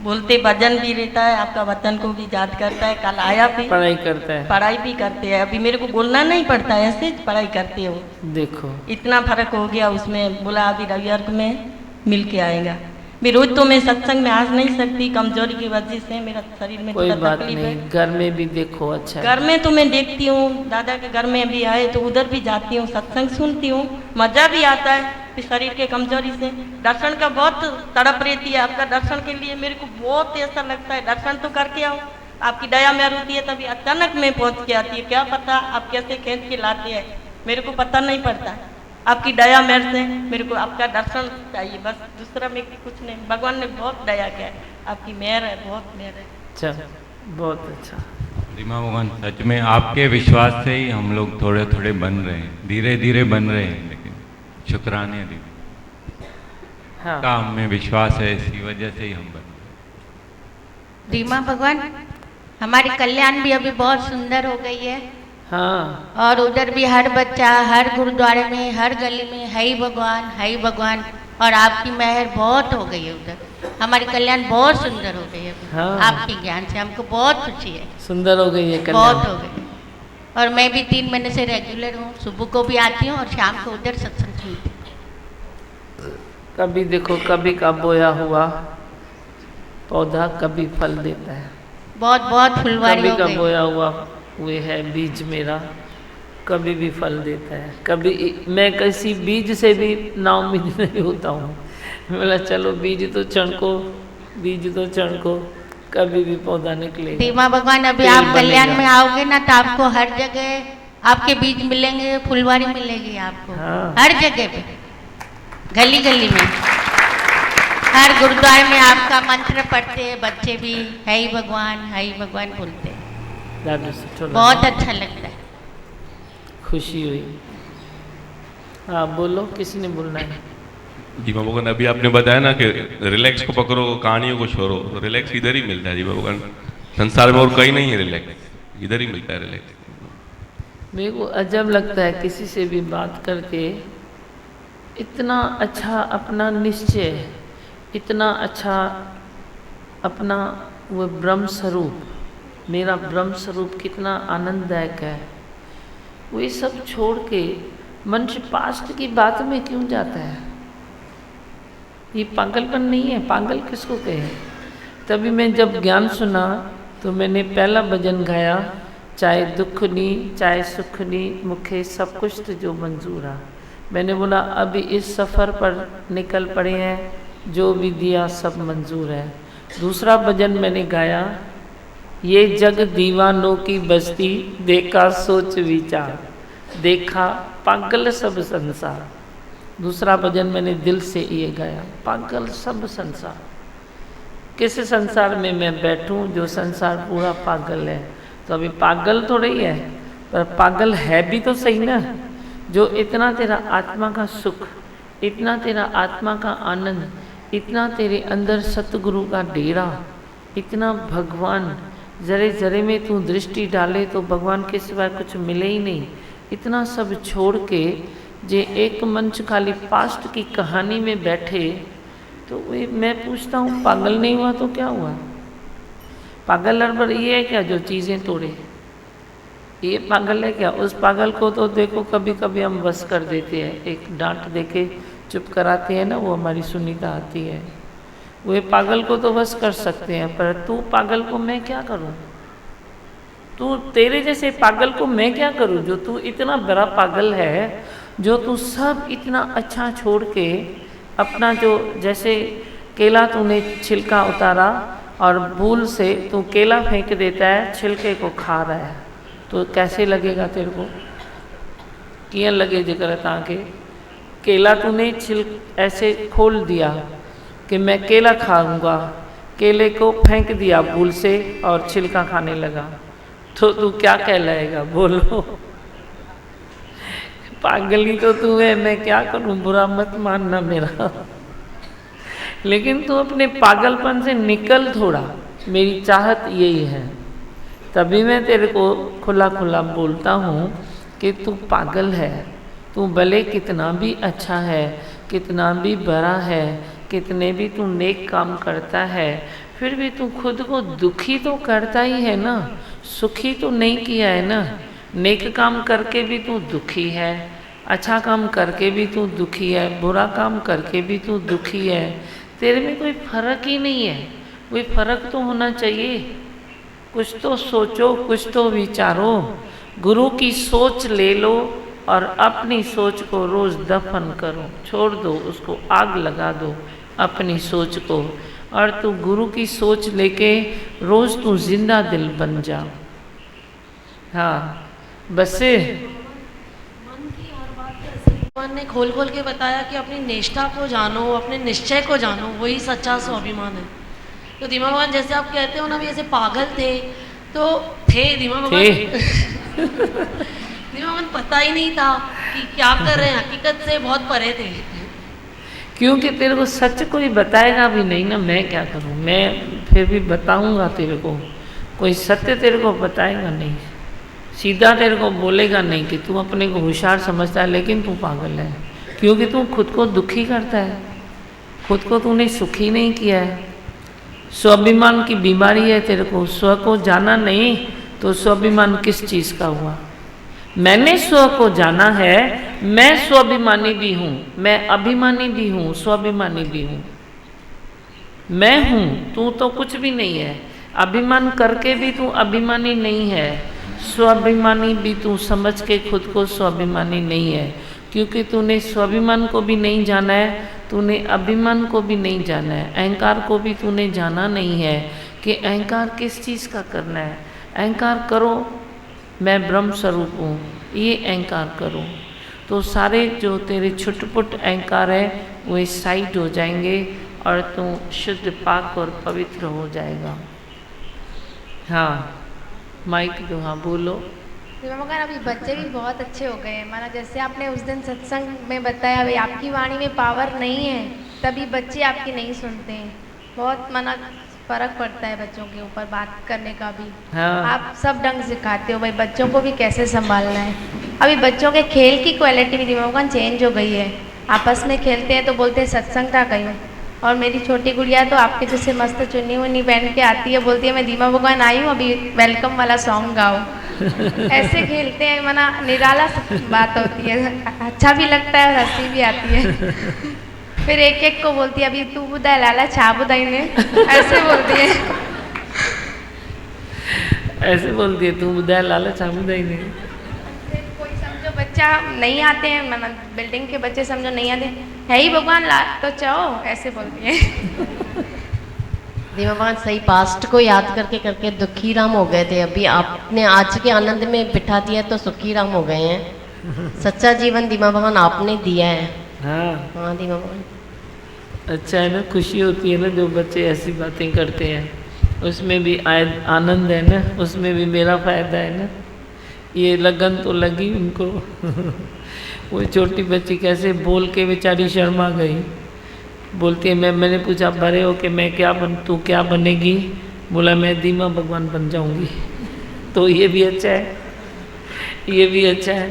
बोलते भजन भी रहता है, आपका वचन को भी याद करता है। कल आया भी, पढ़ाई करता है, पढ़ाई भी करते हैं। अभी मेरे को बोलना नहीं पड़ता है, ऐसे पढ़ाई करते हो। देखो इतना फर्क हो गया उसमें। बोला अभी रविवार को मैं मिल के आएगा। मैं रोज तो मैं सत्संग में आ नहीं सकती, कमजोरी की वजह से मेरा शरीर में कोई थोड़ा बात तकलीफ नहीं, है। घर में भी देखो अच्छा है। घर में तो मैं देखती हूँ, दादा के घर में भी आए तो उधर भी जाती हूँ, सत्संग सुनती हूँ, मजा भी आता है। फिर शरीर के कमजोरी से दर्शन का बहुत तड़प रहती है। आपका दर्शन के लिए मेरे को बहुत ऐसा लगता है, दर्शन तो करके आओ, आपकी दया मेहर होती है तभी अचानक में पहुंच के आती है। क्या पता आप कैसे खींच के लाते हैं, मेरे को पता नहीं पड़ता। आपकी दया मेहर से मेरे को आपका दर्शन चाहिए, बस दूसरा में कुछ नहीं। भगवान ने बहुत दया किया है, आपकी मेहर है, बहुत मेहर है। अच्छा, बहुत अच्छा। रीमा भगवान, सच में आपके विश्वास से ही हम लोग थोड़े थोड़े बन रहे हैं, धीरे धीरे बन रहे हैं, लेकिन शुक्राने दीदी हाँ। का हमें विश्वास है, इसी वजह से ही हम बन। रीमा भगवान, हमारी कल्याण भी अभी बहुत सुंदर हो गई है। हाँ। और उधर भी हर बच्चा, हर गुरुद्वारे में, हर गली में है ही भगवान, है ही भगवान। और आपकी मेहर बहुत हो गई है उधर, हमारी कल्याण बहुत सुंदर हो गई है। हाँ। आपके ज्ञान से हमको बहुत खुशी है। सुंदर हो गई है कल्याण, बहुत हो गई। और मैं भी 3 महीने से रेगुलर हूँ, सुबह को भी आती हूँ और शाम को उधर सत्संग सुनती हूँ। कभी देखो, कभी का बोया हुआ पौधा कभी फल देता है। बहुत बहुत फुलवारी हो कभी का गई। बोया हुआ हुए है बीज मेरा, कभी भी फल देता है। कभी मैं किसी बीज से भी नाउम्मीद नहीं होता हूँ। बोला चलो बीज तो चढ़को, बीज तो चढ़को, कभी भी पौधा निकलेगा। रीमा भगवान, अभी पेड़ आप कल्याण बनेगा। में आओगे ना तो आपको हर जगह आपके बीज मिलेंगे, फुलवारी मिलेगी आपको। हाँ। हर जगह पे, गली गली में, हर गुरुद्वारे में आपका मंत्र पढ़ते हैं बच्चे भी, है ही भगवान बोलते हैं। बहुत अच्छा लगता है। खुशी हुई। हाँ बोलो, किसी ने बोलना है? दीपा भगवान, अभी आपने बताया ना कि रिलैक्स को पकड़ो, कहानियों को छोड़ो। रिलैक्स इधर ही मिलता है दीपा भगवान, संसार में और कहीं नहीं है रिलैक्स, इधर ही मिलता है रिलैक्स। मेरे को अजब लगता है किसी से भी बात करके, इतना अच्छा अपना निश्चय, इतना अच्छा अपना वो ब्रह्म स्वरूप, मेरा ब्रह्म स्वरूप कितना आनंददायक है। वो ये सब छोड़ के मनुष्य पास्ट की बात में क्यों जाता है? ये पागलपन नहीं है? पागल किसको कहे? तभी मैं जब ज्ञान सुना तो मैंने पहला भजन गाया, चाहे दुख नी चाहे सुख नी, मुखे सब कुछ तुझो मंजूर आ। मैंने बोला अभी इस सफ़र पर निकल पड़े हैं, जो भी दिया सब मंजूर है। दूसरा भजन मैंने गाया, ये जग दीवानों की बस्ती, देखा सोच विचार, देखा पागल सब संसार। दूसरा भजन मैंने दिल से ये गाया, पागल सब संसार। किस संसार में मैं बैठूं जो संसार पूरा पागल है? तो अभी पागल थोड़ा ही है, पर पागल है भी तो सही ना। जो इतना तेरा आत्मा का सुख, इतना तेरा आत्मा का आनंद, इतना तेरे अंदर सतगुरु का डेरा, इतना भगवान, जरे जरे में तू दृष्टि डाले तो भगवान के सिवाय कुछ मिले ही नहीं। इतना सब छोड़ के जे एक मंच खाली पास्ट की कहानी में बैठे, तो वे मैं पूछता हूँ पागल नहीं हुआ तो क्या हुआ? पागल अरबर ये है क्या जो चीज़ें तोड़े? ये पागल है क्या? उस पागल को तो देखो कभी कभी हम बस कर देते हैं, एक डांट देके चुप कराते हैं ना, वो हमारी सुनीता आती है, वो पागल को तो बस कर सकते हैं, पर तू पागल को मैं क्या करूं? तू तेरे जैसे पागल को मैं क्या करूं? जो तू इतना बड़ा पागल है, जो तू सब इतना अच्छा छोड़ के अपना, जो जैसे केला तूने छिलका उतारा और भूल से तू केला फेंक देता है, छिलके को खा रहा है, तो कैसे लगेगा तेरे को? किया लगे जिक्र ताके केला तूने ऐसे खोल दिया कि मैं केला खाऊंगा, केले को फेंक दिया भूल से और छिलका खाने लगा, तो तू क्या कहलाएगा? बोलो। पागली तो तू है, मैं क्या करूं? बुरा मत मानना मेरा, लेकिन तू अपने पागलपन से निकल थोड़ा, मेरी चाहत यही है। तभी मैं तेरे को खुला खुला बोलता हूँ कि तू पागल है। तू भले कितना भी अच्छा है, कितना भी बड़ा है, कितने भी तू नेक काम करता है, फिर भी तू खुद को दुखी तो करता ही है ना, सुखी तो नहीं किया है ना। नेक काम करके भी तू दुखी है, अच्छा काम करके भी तू दुखी है, बुरा काम करके भी तू दुखी है। तेरे में कोई फर्क ही नहीं है। कोई फर्क तो होना चाहिए। कुछ तो सोचो, कुछ तो विचारो। गुरु की सोच ले लो और अपनी सोच को रोज़ दफन करो, छोड़ दो उसको, आग लगा दो अपनी सोच को। और तू गुरु की सोच लेके रोज तू जिंदा दिल बन जा। हाँ बस से भगवान ने खोल खोल के बताया कि अपनी निष्ठा को जानो, अपने निश्चय को जानो, वही सच्चा स्वाभिमान है। तो धीमा भगवान जैसे आप कहते हो ना, भी ऐसे पागल थे तो थे धीमा भगवान धीमा भगवान पता ही नहीं था कि क्या कर रहे हैं, हकीकत से बहुत परे थे। क्योंकि तेरे को सच कोई बताएगा भी नहीं ना, मैं क्या करूं, मैं फिर भी बताऊंगा तेरे को, कोई सत्य तेरे को बताएगा नहीं, सीधा तेरे को बोलेगा नहीं कि तू अपने को होशियार समझता है लेकिन तू पागल है, क्योंकि तू खुद को दुखी करता है, खुद को तूने सुखी नहीं किया है। स्वाभिमान की बीमारी है तेरे को, स्व को जाना नहीं तो स्वाभिमान किस चीज़ का हुआ। मैंने स्व को जाना है, मैं स्वाभिमानी भी हूँ, मैं अभिमानी भी हूँ, स्वाभिमानी भी हूँ, मैं हूँ, तू तो कुछ भी नहीं है। अभिमान करके भी तू अभिमानी नहीं है, स्वाभिमानी भी तू समझ के खुद को स्वाभिमानी नहीं है, क्योंकि तूने स्वाभिमान को भी नहीं जाना है, तूने अभिमान को भी नहीं जाना है, अहंकार को भी तूने जाना नहीं है कि अहंकार किस चीज़ का करना है। अहंकार करो मैं ब्रह्म स्वरूप हूँ, ये अहंकार करो तो सारे जो तेरे छुटपुट अहंकार है वो साइड हो जाएंगे और तू शुद्ध पाक और पवित्र हो जाएगा। हाँ माइक दो, हाँ बोलो। मगर अभी बच्चे भी बहुत अच्छे हो गए हैं, माना जैसे आपने उस दिन सत्संग में बताया भाई आपकी वाणी में पावर नहीं है तभी बच्चे आपकी नहीं सुनते हैं, बहुत माना फर्क पड़ता है बच्चों के ऊपर बात करने का भी। हाँ। आप सब ढंग सिखाते हो भाई बच्चों को भी कैसे संभालना है। अभी बच्चों के खेल की क्वालिटी भी दिमाग चेंज हो गई है, आपस में खेलते हैं तो बोलते हैं सत्संग था कहीं, और मेरी छोटी गुड़िया तो आपके जैसे मस्त चुन्नी उन्नी पहन के आती है, बोलती है मैं धीमा भगवान आई हूँ अभी वेलकम वाला सॉन्ग गाओ। ऐसे खेलते हैं, मना निराला बात होती है, अच्छा भी लगता है और हंसी भी आती है। फिर एक एक को बोलती है अभी तू बुदा लाला छा बुदाई ने, ऐसे बोलती है। ऐसे बोलती है तू बुदा लाला छा बुदाई ने। कोई समझो बच्चा नहीं आते हैं, मना बिल्डिंग के बच्चे समझो नहीं आते, है ही भगवान ला तो चाहो, ऐसे बोलती है। धीमा भगवान सही पास्ट को याद करके करके दुखी राम हो गए थे, अभी आपने आज के आनंद में बिठा दिया तो सुखी राम हो गए हैं। सच्चा जीवन धीमा भगवान आपने दिया है। हाँ धीमा भगवान अच्छा है ना, खुशी होती है ना जो बच्चे ऐसी बातें करते हैं, उसमें भी आनंद है ना, उसमें भी मेरा फायदा है ना, ये लगन तो लगी उनको। वो छोटी बच्ची कैसे बोल के बेचारी शर्मा गई, बोलती है मैंने पूछा बड़े हो के मैं क्या तू क्या बनेगी, बोला मैं धीमा भगवान बन जाऊंगी। तो ये भी अच्छा है, ये भी अच्छा है।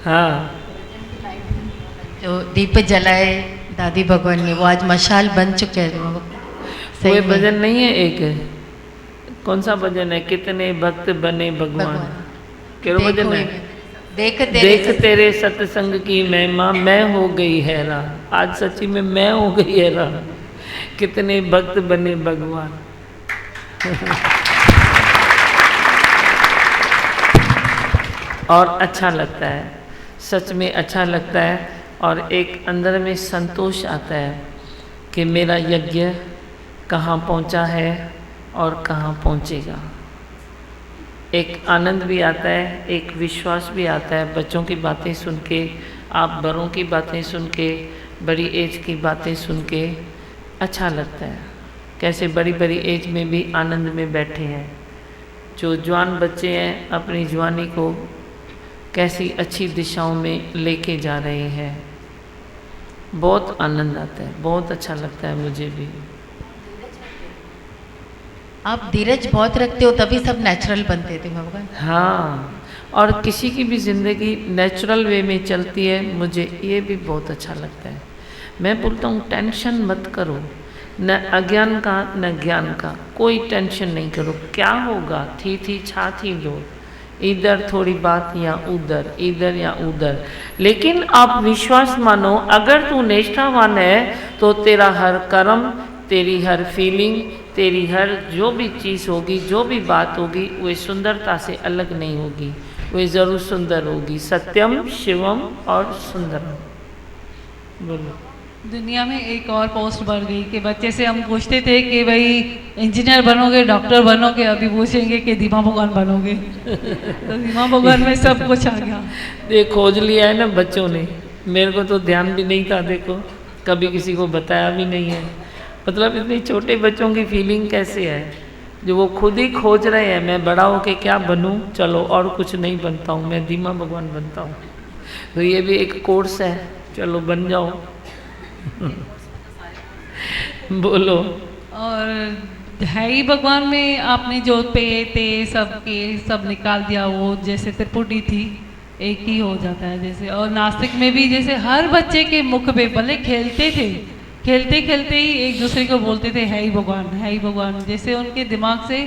हाँ जो दीप जलाए दादी भगवान ने वो आज मशाल बन चुके हैं। वो भजन नहीं है एक, कौन सा भजन है, कितने भक्त बने भगवान, क्या भजन है, देख तेरे सत्संग की महिमा मैं हो गई हैरान, आज सच्ची में मैं हो गई हैरान, कितने भक्त बने भगवान। और अच्छा लगता है, सच में अच्छा लगता है, और एक अंदर में संतोष आता है कि मेरा यज्ञ कहाँ पहुँचा है और कहाँ पहुँचेगा। एक आनंद भी आता है, एक विश्वास भी आता है, बच्चों की बातें सुन के, आप बड़ों की बातें सुन के, बड़ी एज की बातें सुन के अच्छा लगता है। कैसे बड़ी बड़ी एज में भी आनंद में बैठे हैं, जो जवान बच्चे हैं अपनी जवानी को कैसी अच्छी दिशाओं में लेके जा रहे हैं, बहुत आनंद आता है, बहुत अच्छा लगता है मुझे भी। आप धीरज बहुत रखते हो तभी सब नेचुरल बनते थे भगवान। हाँ, और किसी की भी ज़िंदगी नेचुरल वे में चलती है, मुझे ये भी बहुत अच्छा लगता है। मैं बोलता हूँ टेंशन मत करो, न अज्ञान का न ज्ञान का, कोई टेंशन नहीं करो, क्या होगा थी छा थी लो, इधर थोड़ी बात या उधर, इधर या उधर, लेकिन आप विश्वास मानो, अगर तू निष्ठावान है तो तेरा हर कर्म, तेरी हर फीलिंग, तेरी हर जो भी चीज़ होगी, जो भी बात होगी, वो सुंदरता से अलग नहीं होगी, वो ज़रूर सुंदर होगी। सत्यम शिवम और सुंदरम। बोलो। दुनिया में एक और पोस्ट बढ़ गई कि बच्चे से हम पूछते थे कि भाई इंजीनियर बनोगे, डॉक्टर बनोगे, अभी पूछेंगे कि दीमा भगवान बनोगे। तो दीमा भगवान में सब कुछ आ गया। देख खोज लिया है ना बच्चों ने, मेरे को तो ध्यान भी नहीं था, देखो कभी किसी को बताया भी नहीं है। मतलब इतने छोटे बच्चों की फीलिंग कैसे है, जो वो खुद ही खोज रहे हैं मैं बड़ा होके क्या बनूं, चलो और कुछ नहीं बनता हूँ, मैं दीमा भगवान बनता हूँ। तो ये भी एक कोर्स है, चलो बन जाओ। बोलो। और है ही भगवान में आपने जो पे ते सब निकाल दिया, वो जैसे त्रिपुटी थी एक ही हो जाता है जैसे। और नास्तिक में भी जैसे हर बच्चे के मुख पे भले खेलते थे, खेलते खेलते ही एक दूसरे को बोलते थे है ही भगवान, है ही भगवान। जैसे उनके दिमाग से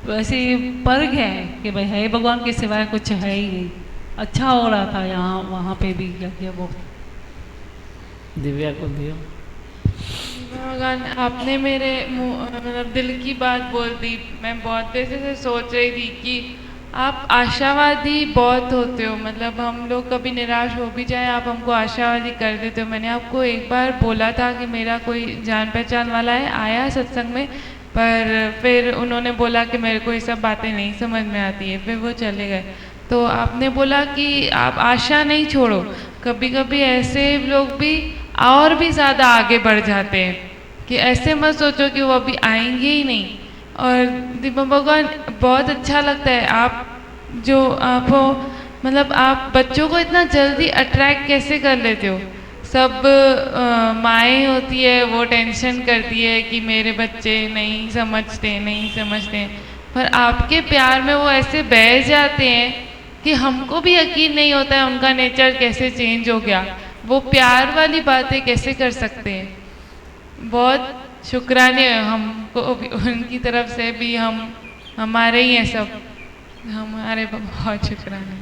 वैसे पर गया है कि भाई है ही भगवान के सिवाय कुछ है ही नहीं। अच्छा हो रहा था यहाँ वहाँ पे भी क्या किया वो। दिव्या को दियो। भगवान आपने मेरे मतलब दिल की बात बोल दी। मैं बहुत देर से सोच रही थी कि आप आशावादी बहुत होते हो, मतलब हम लोग कभी निराश हो भी जाए आप हमको आशावादी कर देते हो। मैंने आपको एक बार बोला था कि मेरा कोई जान पहचान वाला है, आया सत्संग में, पर फिर उन्होंने बोला कि मेरे को ये सब बातें नहीं समझ में आती है, फिर वो चले गए। तो आपने बोला कि आप आशा नहीं छोड़ो, कभी कभी ऐसे लोग भी और भी ज़्यादा आगे बढ़ जाते हैं कि ऐसे मत सोचो कि वो अभी आएंगे ही नहीं। और दीपा भगवान बहुत अच्छा लगता है आप जो आप हो, मतलब आप बच्चों को इतना जल्दी अट्रैक्ट कैसे कर लेते हो। सब माएँ होती है वो टेंशन करती है कि मेरे बच्चे नहीं समझते, पर आपके प्यार में वो ऐसे बह जाते हैं कि हमको भी यकीन नहीं होता है उनका नेचर कैसे चेंज हो गया, वो प्यार वाली बातें कैसे कर सकते हैं। बहुत शुक्राने हमको उनकी तरफ से भी, हम हमारे ही हैं सब, हमारे बहुत शुक्राने।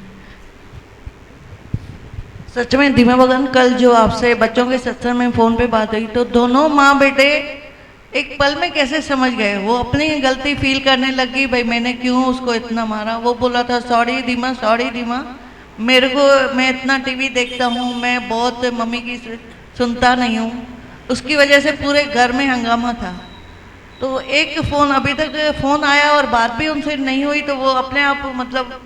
सच में दीमा भगवान, कल जो आपसे बच्चों के सत्संग में फ़ोन पे बात हुई तो दोनों माँ बेटे एक पल में कैसे समझ गए। वो अपनी गलती फील करने लगी, भाई मैंने क्यों उसको इतना मारा। वो बोला था सॉरी दीमा, सॉरी दीमा, मेरे को मैं इतना टीवी देखता हूँ, मैं बहुत मम्मी की सुनता नहीं हूँ, उसकी वजह से पूरे घर में हंगामा था। तो एक फ़ोन अभी तक फ़ोन आया और बात भी उनसे नहीं हुई, तो वो अपने आप मतलब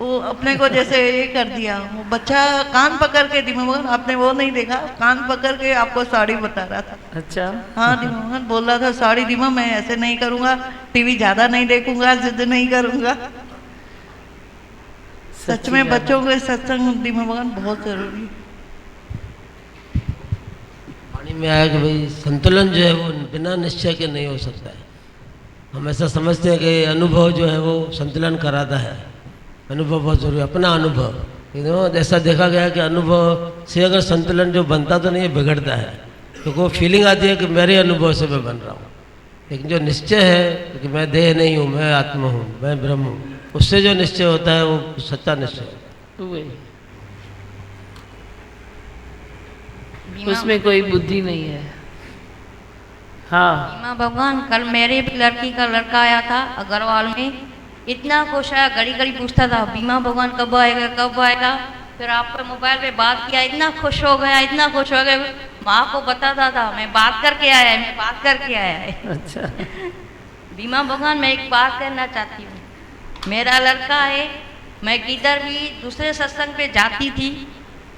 वो अपने को जैसे ये कर दिया। वो बच्चा कान पकड़ के दीमा, आपने वो नहीं देखा, कान पकड़ के आपको सॉरी बता रहा था। अच्छा हाँ, दीमा बोल रहा था सॉरी दीमा, मैं ऐसे नहीं करूँगा, टीवी ज़्यादा नहीं देखूँगा, जिद नहीं करूँगा। सच में बच्चों के सत्संग दीमा भगवान बहुत जरूरी। वाणी में आया कि भाई संतुलन जो है वो बिना निश्चय के नहीं हो सकता है। हम ऐसा समझते हैं कि अनुभव जो है वो संतुलन कराता है, अनुभव बहुत जरूरी है, अपना अनुभव। ऐसा देखा गया कि अनुभव से अगर संतुलन जो बनता तो नहीं है, बिगड़ता है। तो वो फीलिंग आती है कि मेरे अनुभव से मैं बन रहा हूँ, लेकिन जो निश्चय है कि मैं देह नहीं हूँ, मैं आत्मा हूँ, मैं ब्रह्म हूँ, उससे जो निश्चय होता है वो सच्चा निश्चय है। उसमें कोई बुद्धि नहीं है। हाँ दीमा भगवान, कल मेरे भी लड़की का लड़का आया था अग्रवाल में, इतना खुश आया, घड़ी घड़ी पूछता था बीमा भगवान कब आएगा कब आएगा। फिर आपके मोबाइल पे बात किया, इतना खुश हो गया, इतना खुश हो गया, माँ को बताता था मैं बात करके आया है, मैं बात करके आया है। अच्छा बीमा भगवान, मैं एक बात कहना चाहती हूँ, मेरा लड़का है, मैं किधर भी दूसरे सत्संग पे जाती थी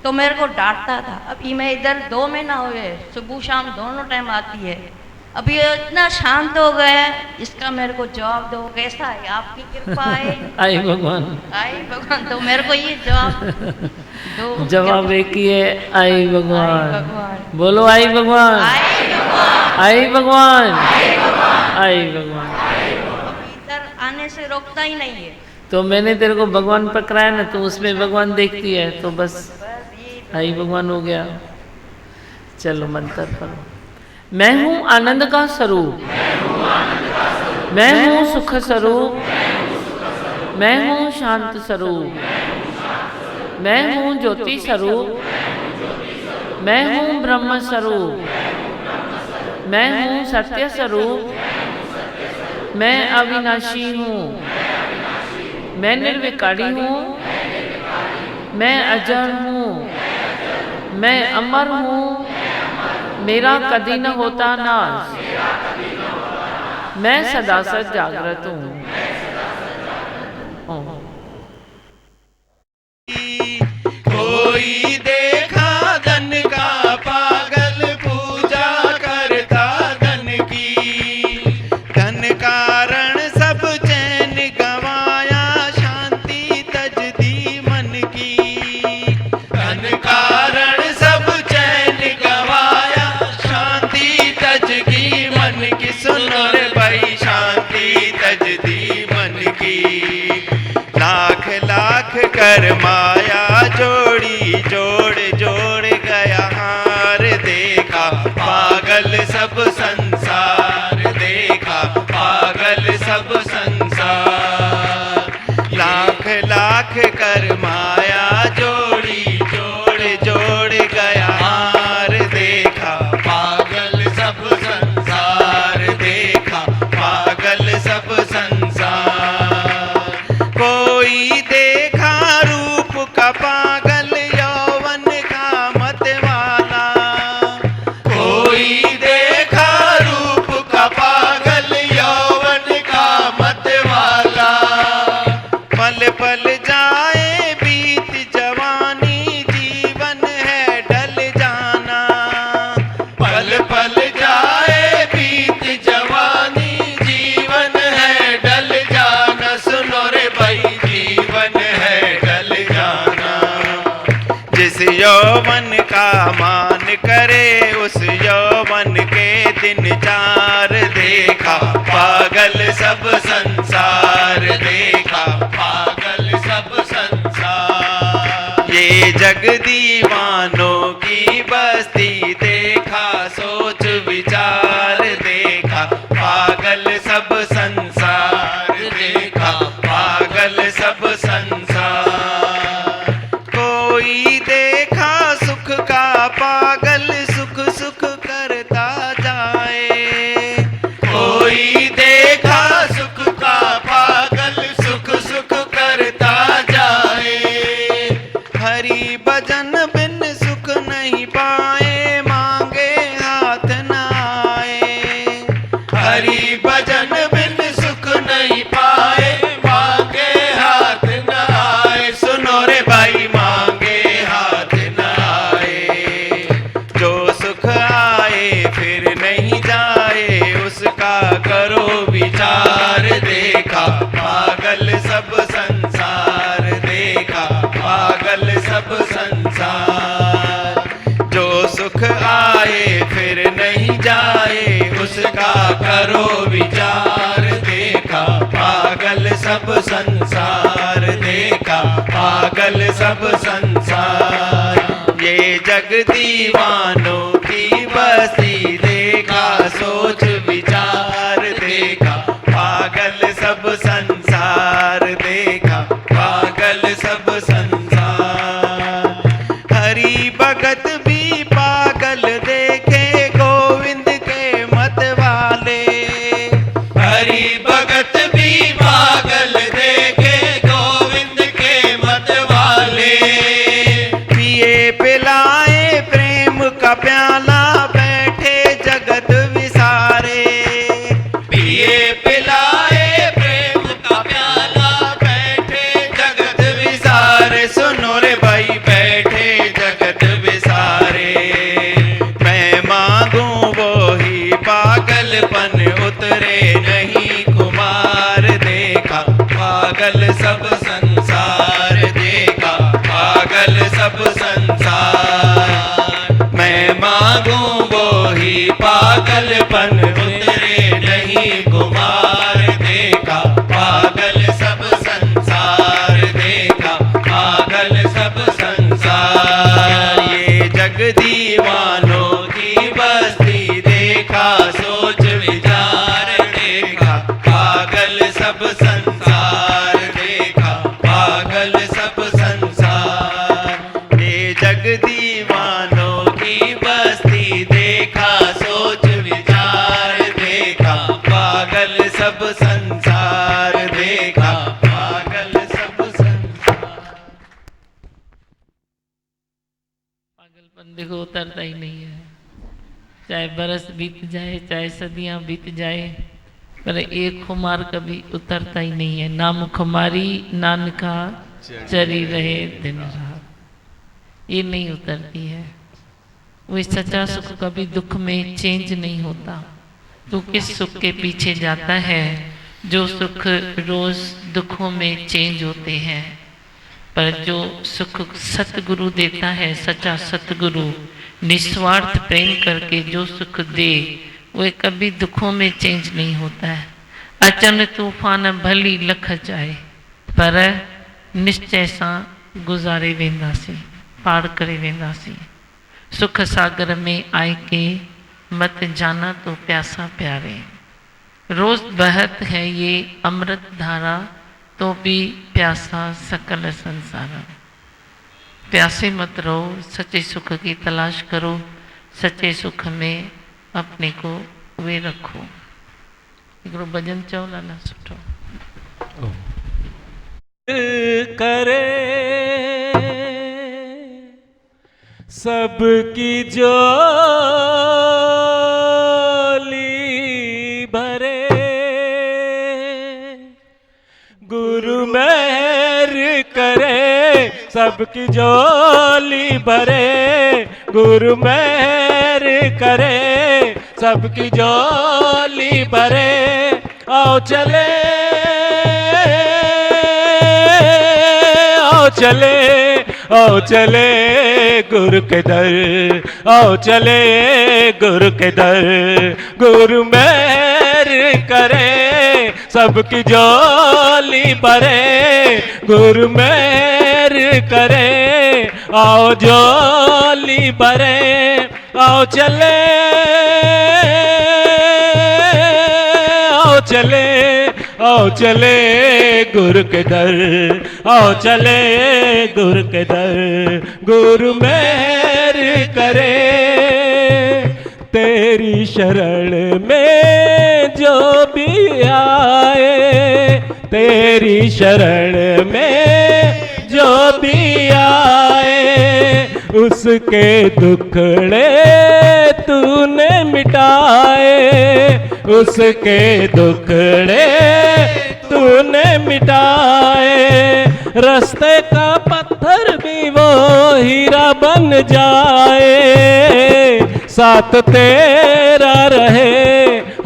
तो मेरे को डांटता था। अभी मैं इधर 2 महीना हुए, सुबह शाम दोनों टाइम आती है, अभी इतना शांत हो गया, इसका मेरे को जवाब दो, कैसा है, आपकी कृपा है। आई भगवान, आई भगवान, तो मेरे को ये जवाब दो। जवाब एक ही है, आई भगवान। बोलो आई भगवान, आई भगवान, आई भगवान। इधर आने से रोकता ही नहीं है। तो मैंने तेरे को भगवान पकड़ाया ना, तो उसमें भगवान देखती है, तो बस आई भगवान हो गया। चलो मंत्र पढ़ो। मैं हूँ आनंद का स्वरूप, मैं हूँ सुख स्वरूप, मैं हूँ शांत स्वरूप, मैं हूँ ज्योति स्वरूप, मैं हूँ ब्रह्म स्वरूप, मैं हूँ सत्य स्वरूप, मैं अविनाशी हूँ, मैं निर्विकारी हूँ, मैं अजर हूँ, मैं अमर हूँ, मेरा कदी न होता नाश, मैं सदा सद जागृत हूँ। कोई देखा धन का पागल पूजा करता धन की, धन कारण सब चैन गवाया शांति तजदी मन की, धन कारण सब चैन गवाया शांति तजगी मन की। सुनो रे भाई शांति तजदी मन की, लाख लाख कर माया जोड़ी जोड़ जोड़ गया हार, देखा पागल सब संसार, देखा पागल सब संसार। लाख लाख कर माया जोड़ी जोड़ जोड़ गया हार, देखा पागल सब संसार, देखा पागल सब संसार। कोई देखा रूप का पागल यौवन का मत वाला, कोई देखा रूप का पागल यौवन का मत वाला। पल पल जाए बीत जवानी जीवन है ढल जाना, पल पल जाए बीत जवानी जीवन है ढल जाना। सुनो रे भाई जीवन है ढल जाना, जिस यौवन का मान करे उस यौवन के दिन चार, देखा पागल सब संसार, देखा पागल सब संसार। ये जग दीवानों की बस्ती, देखा सोच विचार, देखा पागल सब संसार, देखा पागल सब संसार। कोई देखा सुख का पागल सुख सुख करता जाए, कोई देखा सुख का पागल सुख सुख करता जाए। हरि भजन बिन सुख नहीं पाए, मांगे हाथ न आए, हरि भजन बिन सुख नहीं पाए, मांगे हाथ न आए। सुनो रे भाई मांगे हाथ न आए, जो सुख आए फिर नहीं जाए उसका करो विचार, देखा पागल सब संसार, देखा पागल सब संसार। जो सुख आए फिर नहीं जाए उसका करो विचार, देखा पागल सब संसार, देखा पागल सब संसार। ये जग दीवानों की बस्ती, देखा सोच विचार, देखा पागल सब संसार, देखा पागल सब संसार। हरि भगत भी पागल देखे गोविंद के मत वाले, हरि भगत भी पागल देखे गोविंद के मत वाले। पिए पिलाए प्रेम का प्याला बैठे जगत विसारे, पिए पिलाए प्रेम का प्याला बैठे जगत विसारे। सुनो रे भाई बैठे जगत विसारे, मैं मांगू वो ही पागलपन उतरे नहीं कुमार, देखा पागल सब संसार, देखा पागल सब संसार। मैं मांगू वो ही पागलपन उतरे नहीं कुमार, देखा पागल सब संसार, देखा पागल सब संसार। ये जग दीवानों की बस्ती, देखा सोच विचार, देखा पागल सब संसार, देखा पागल सब संसार। ये जग दीवानों की बस्ती, देखा सोच विचार, देखा पागल सब संसार, देखा पागल सब संसार। पागलपन देखो उतरता ही नहीं है। चाहे बरस बीत जाए, चाहे सदियां बीत जाए, पर एक खुमार कभी उतरता ही नहीं है। नाम खुमारी नानका चरी रहे दिन रात, ये नहीं उतरती है। वो सच्चा सुख कभी दुख में चेंज नहीं होता। तो किस सुख के पीछे जाता है? जो सुख रोज दुखों में चेंज होते हैं, पर जो सुख सतगुरु देता है, सच्चा सतगुरु निस्वार्थ प्रेम करके जो सुख दे, वह कभी दुखों में चेंज नहीं होता है। अचन तूफान भली लख जाए, पर निश्चय सां गुज़ारे वेंदासीं, पार करे वेंदासीं। सुख सागर में आए के मत जाना तो प्यासा प्यारे। रोज बहत है ये अमृत धारा, तो भी प्यासा सकल संसार। प्यासे मत रहो, सच्चे सुख की तलाश करो, सच्चे सुख में अपने को वे रखो। हिकिड़ो भजन चओ लाला सुठो। करे सबकी जोली भरे, गुरु मेहर करे सबकी झोली भरे, गुरु मेहर करे सबकी झोली भरे। आओ चले आओ चले आओ चले गुरु के दर, आओ चले गुरु के दर। गुरु मेहर करे सबकी झोली भरे, गुरु मेहर करे आओ झोली भरे। आओ चले आओ चले आओ चले गुरु के दर, आओ चले गुरु के दर। गुरु मेहर करे तेरी शरण में जो भी आए, तेरी शरण में जो भी आए, उसके दुखड़े तूने मिटाए, उसके दुखड़े तूने मिटाए। रास्ते का पत्थर भी वो हीरा बन जाए, साथ तेरा रहे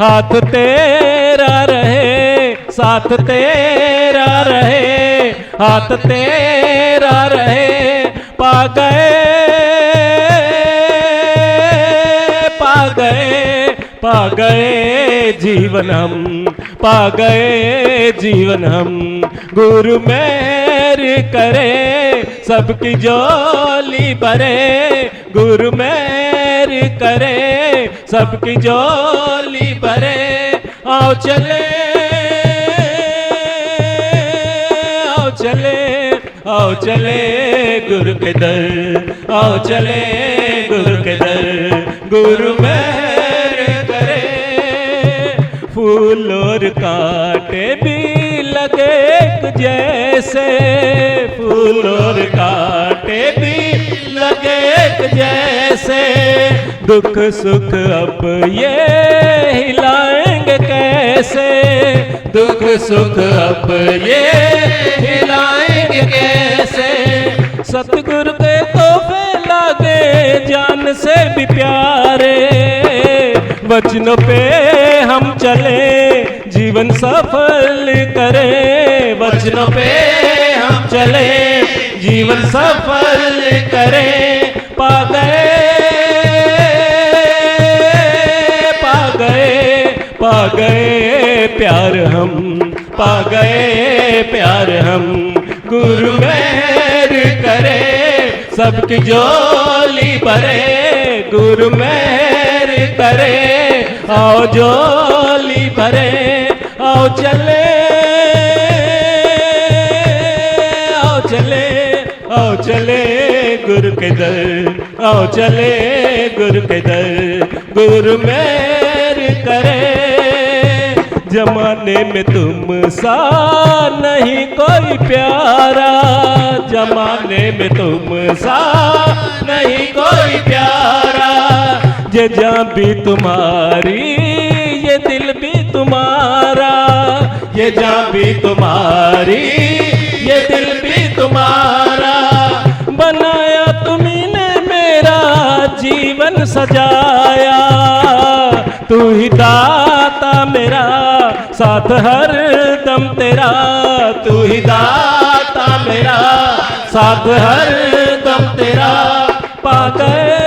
हाथ तेरा रहे, साथ तेरा रहे हाथ तेरा रहे। पा गए पा गए पा गए जीवन हम, पा गए जीवन हम। गुरु मेहर करे सबकी झोली भरे, गुरु मेहर करे सबकी झोली भरे। आओ चले आओ चले आओ चले गुरु के दर, आओ चले गुरु के दर। गुरु मेहर करे फूल और कांटे भी लगे एक जैसे, फूल और कांटे भी लगे एक जैसे। दुख सुख अब ये हिलाएंगे कैसे, दुख सुख अब ये हिलाएंगे कैसे। सतगुरु के तोहफे लागे जान से भी प्यारे, वचनों पे हम चले जीवन सफल करें, वचनों पे हम चले जीवन सफल करें। पा गए पा गए पा गए प्यार हम, पा गए प्यार हम। गुरु मेहर करे सबकी झोली भरे, गुरु मेहर करे आओ झोली भरे। आओ चले आओ चले आओ चले गुरु के दर, आओ चले गुरु के दर। गुरु मेहर करे जमाने में तुम सा नहीं कोई प्यारा, जमाने में तुम सा नहीं कोई प्यारा। ये जान भी तुम्हारी, ये दिल भी तुम्हारा, ये जान भी तुम्हारी, ये दिल भी तुम्हारा, बनाया तुम्ही ने मेरा जीवन सजाया, तू ही दाता मेरा, साथ हर दम तेरा, तू ही दाता मेरा, साथ हर दम तेरा, पा गए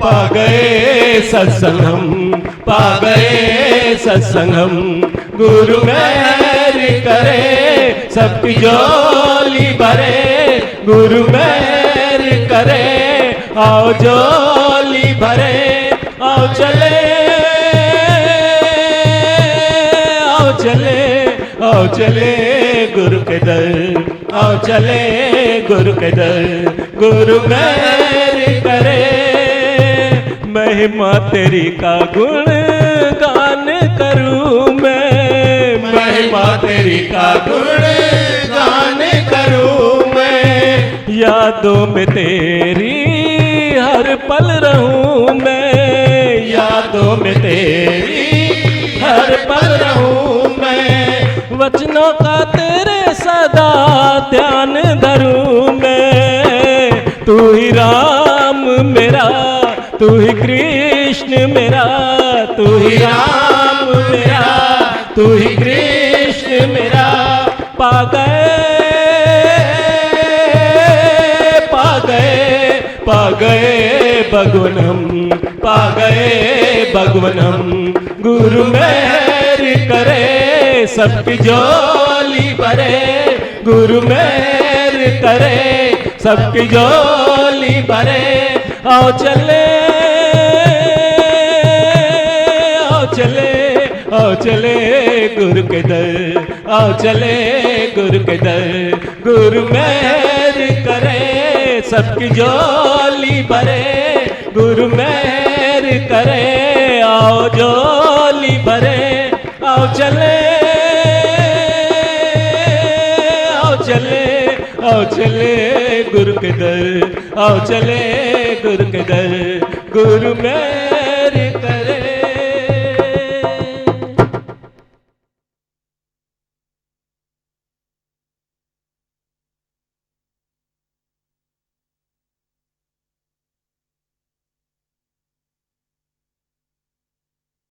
पा गए सत्संग हम, पा गए सत्संग हम, गुरु मेहर करे सबकी झोली भरे, गुरु मेहर करे आओ झोली भरे, आओ चले आओ चले आओ चले गुरु के दर, आओ चले गुरु के दर, गुरु मेहर करे, महिमा तेरी का गुण गान करूं मैं, महिमा तेरी का गुण गान करूं मैं, यादों में तेरी हर पल रहूं मैं, यादों में तेरी हर पल रहूं मैं, वचनों का तेरे सदा ध्यान धरूं मैं, तू ही राम मेरा, तू ही कृष्ण मेरा, तू ही राम मेरा, तू ही कृष्ण मेरा, पा गए पा गए पा गए भगवन हम, पा गए भगवन हम, गुरु मेहर करे सबकी झोली भरे, गुरु मेहर करे सबकी झोली भरे, आओ चले आओ चले आओ चले गुरु के दर, आओ चले गुरु के दर, गुरु मेहर करे सबकी झोली भरे, गुरु मेहर करे आओ झोली भरे, आओ चले आओ चले आओ चले गुरु के दर, आओ चले गुरु के दर, गुरु में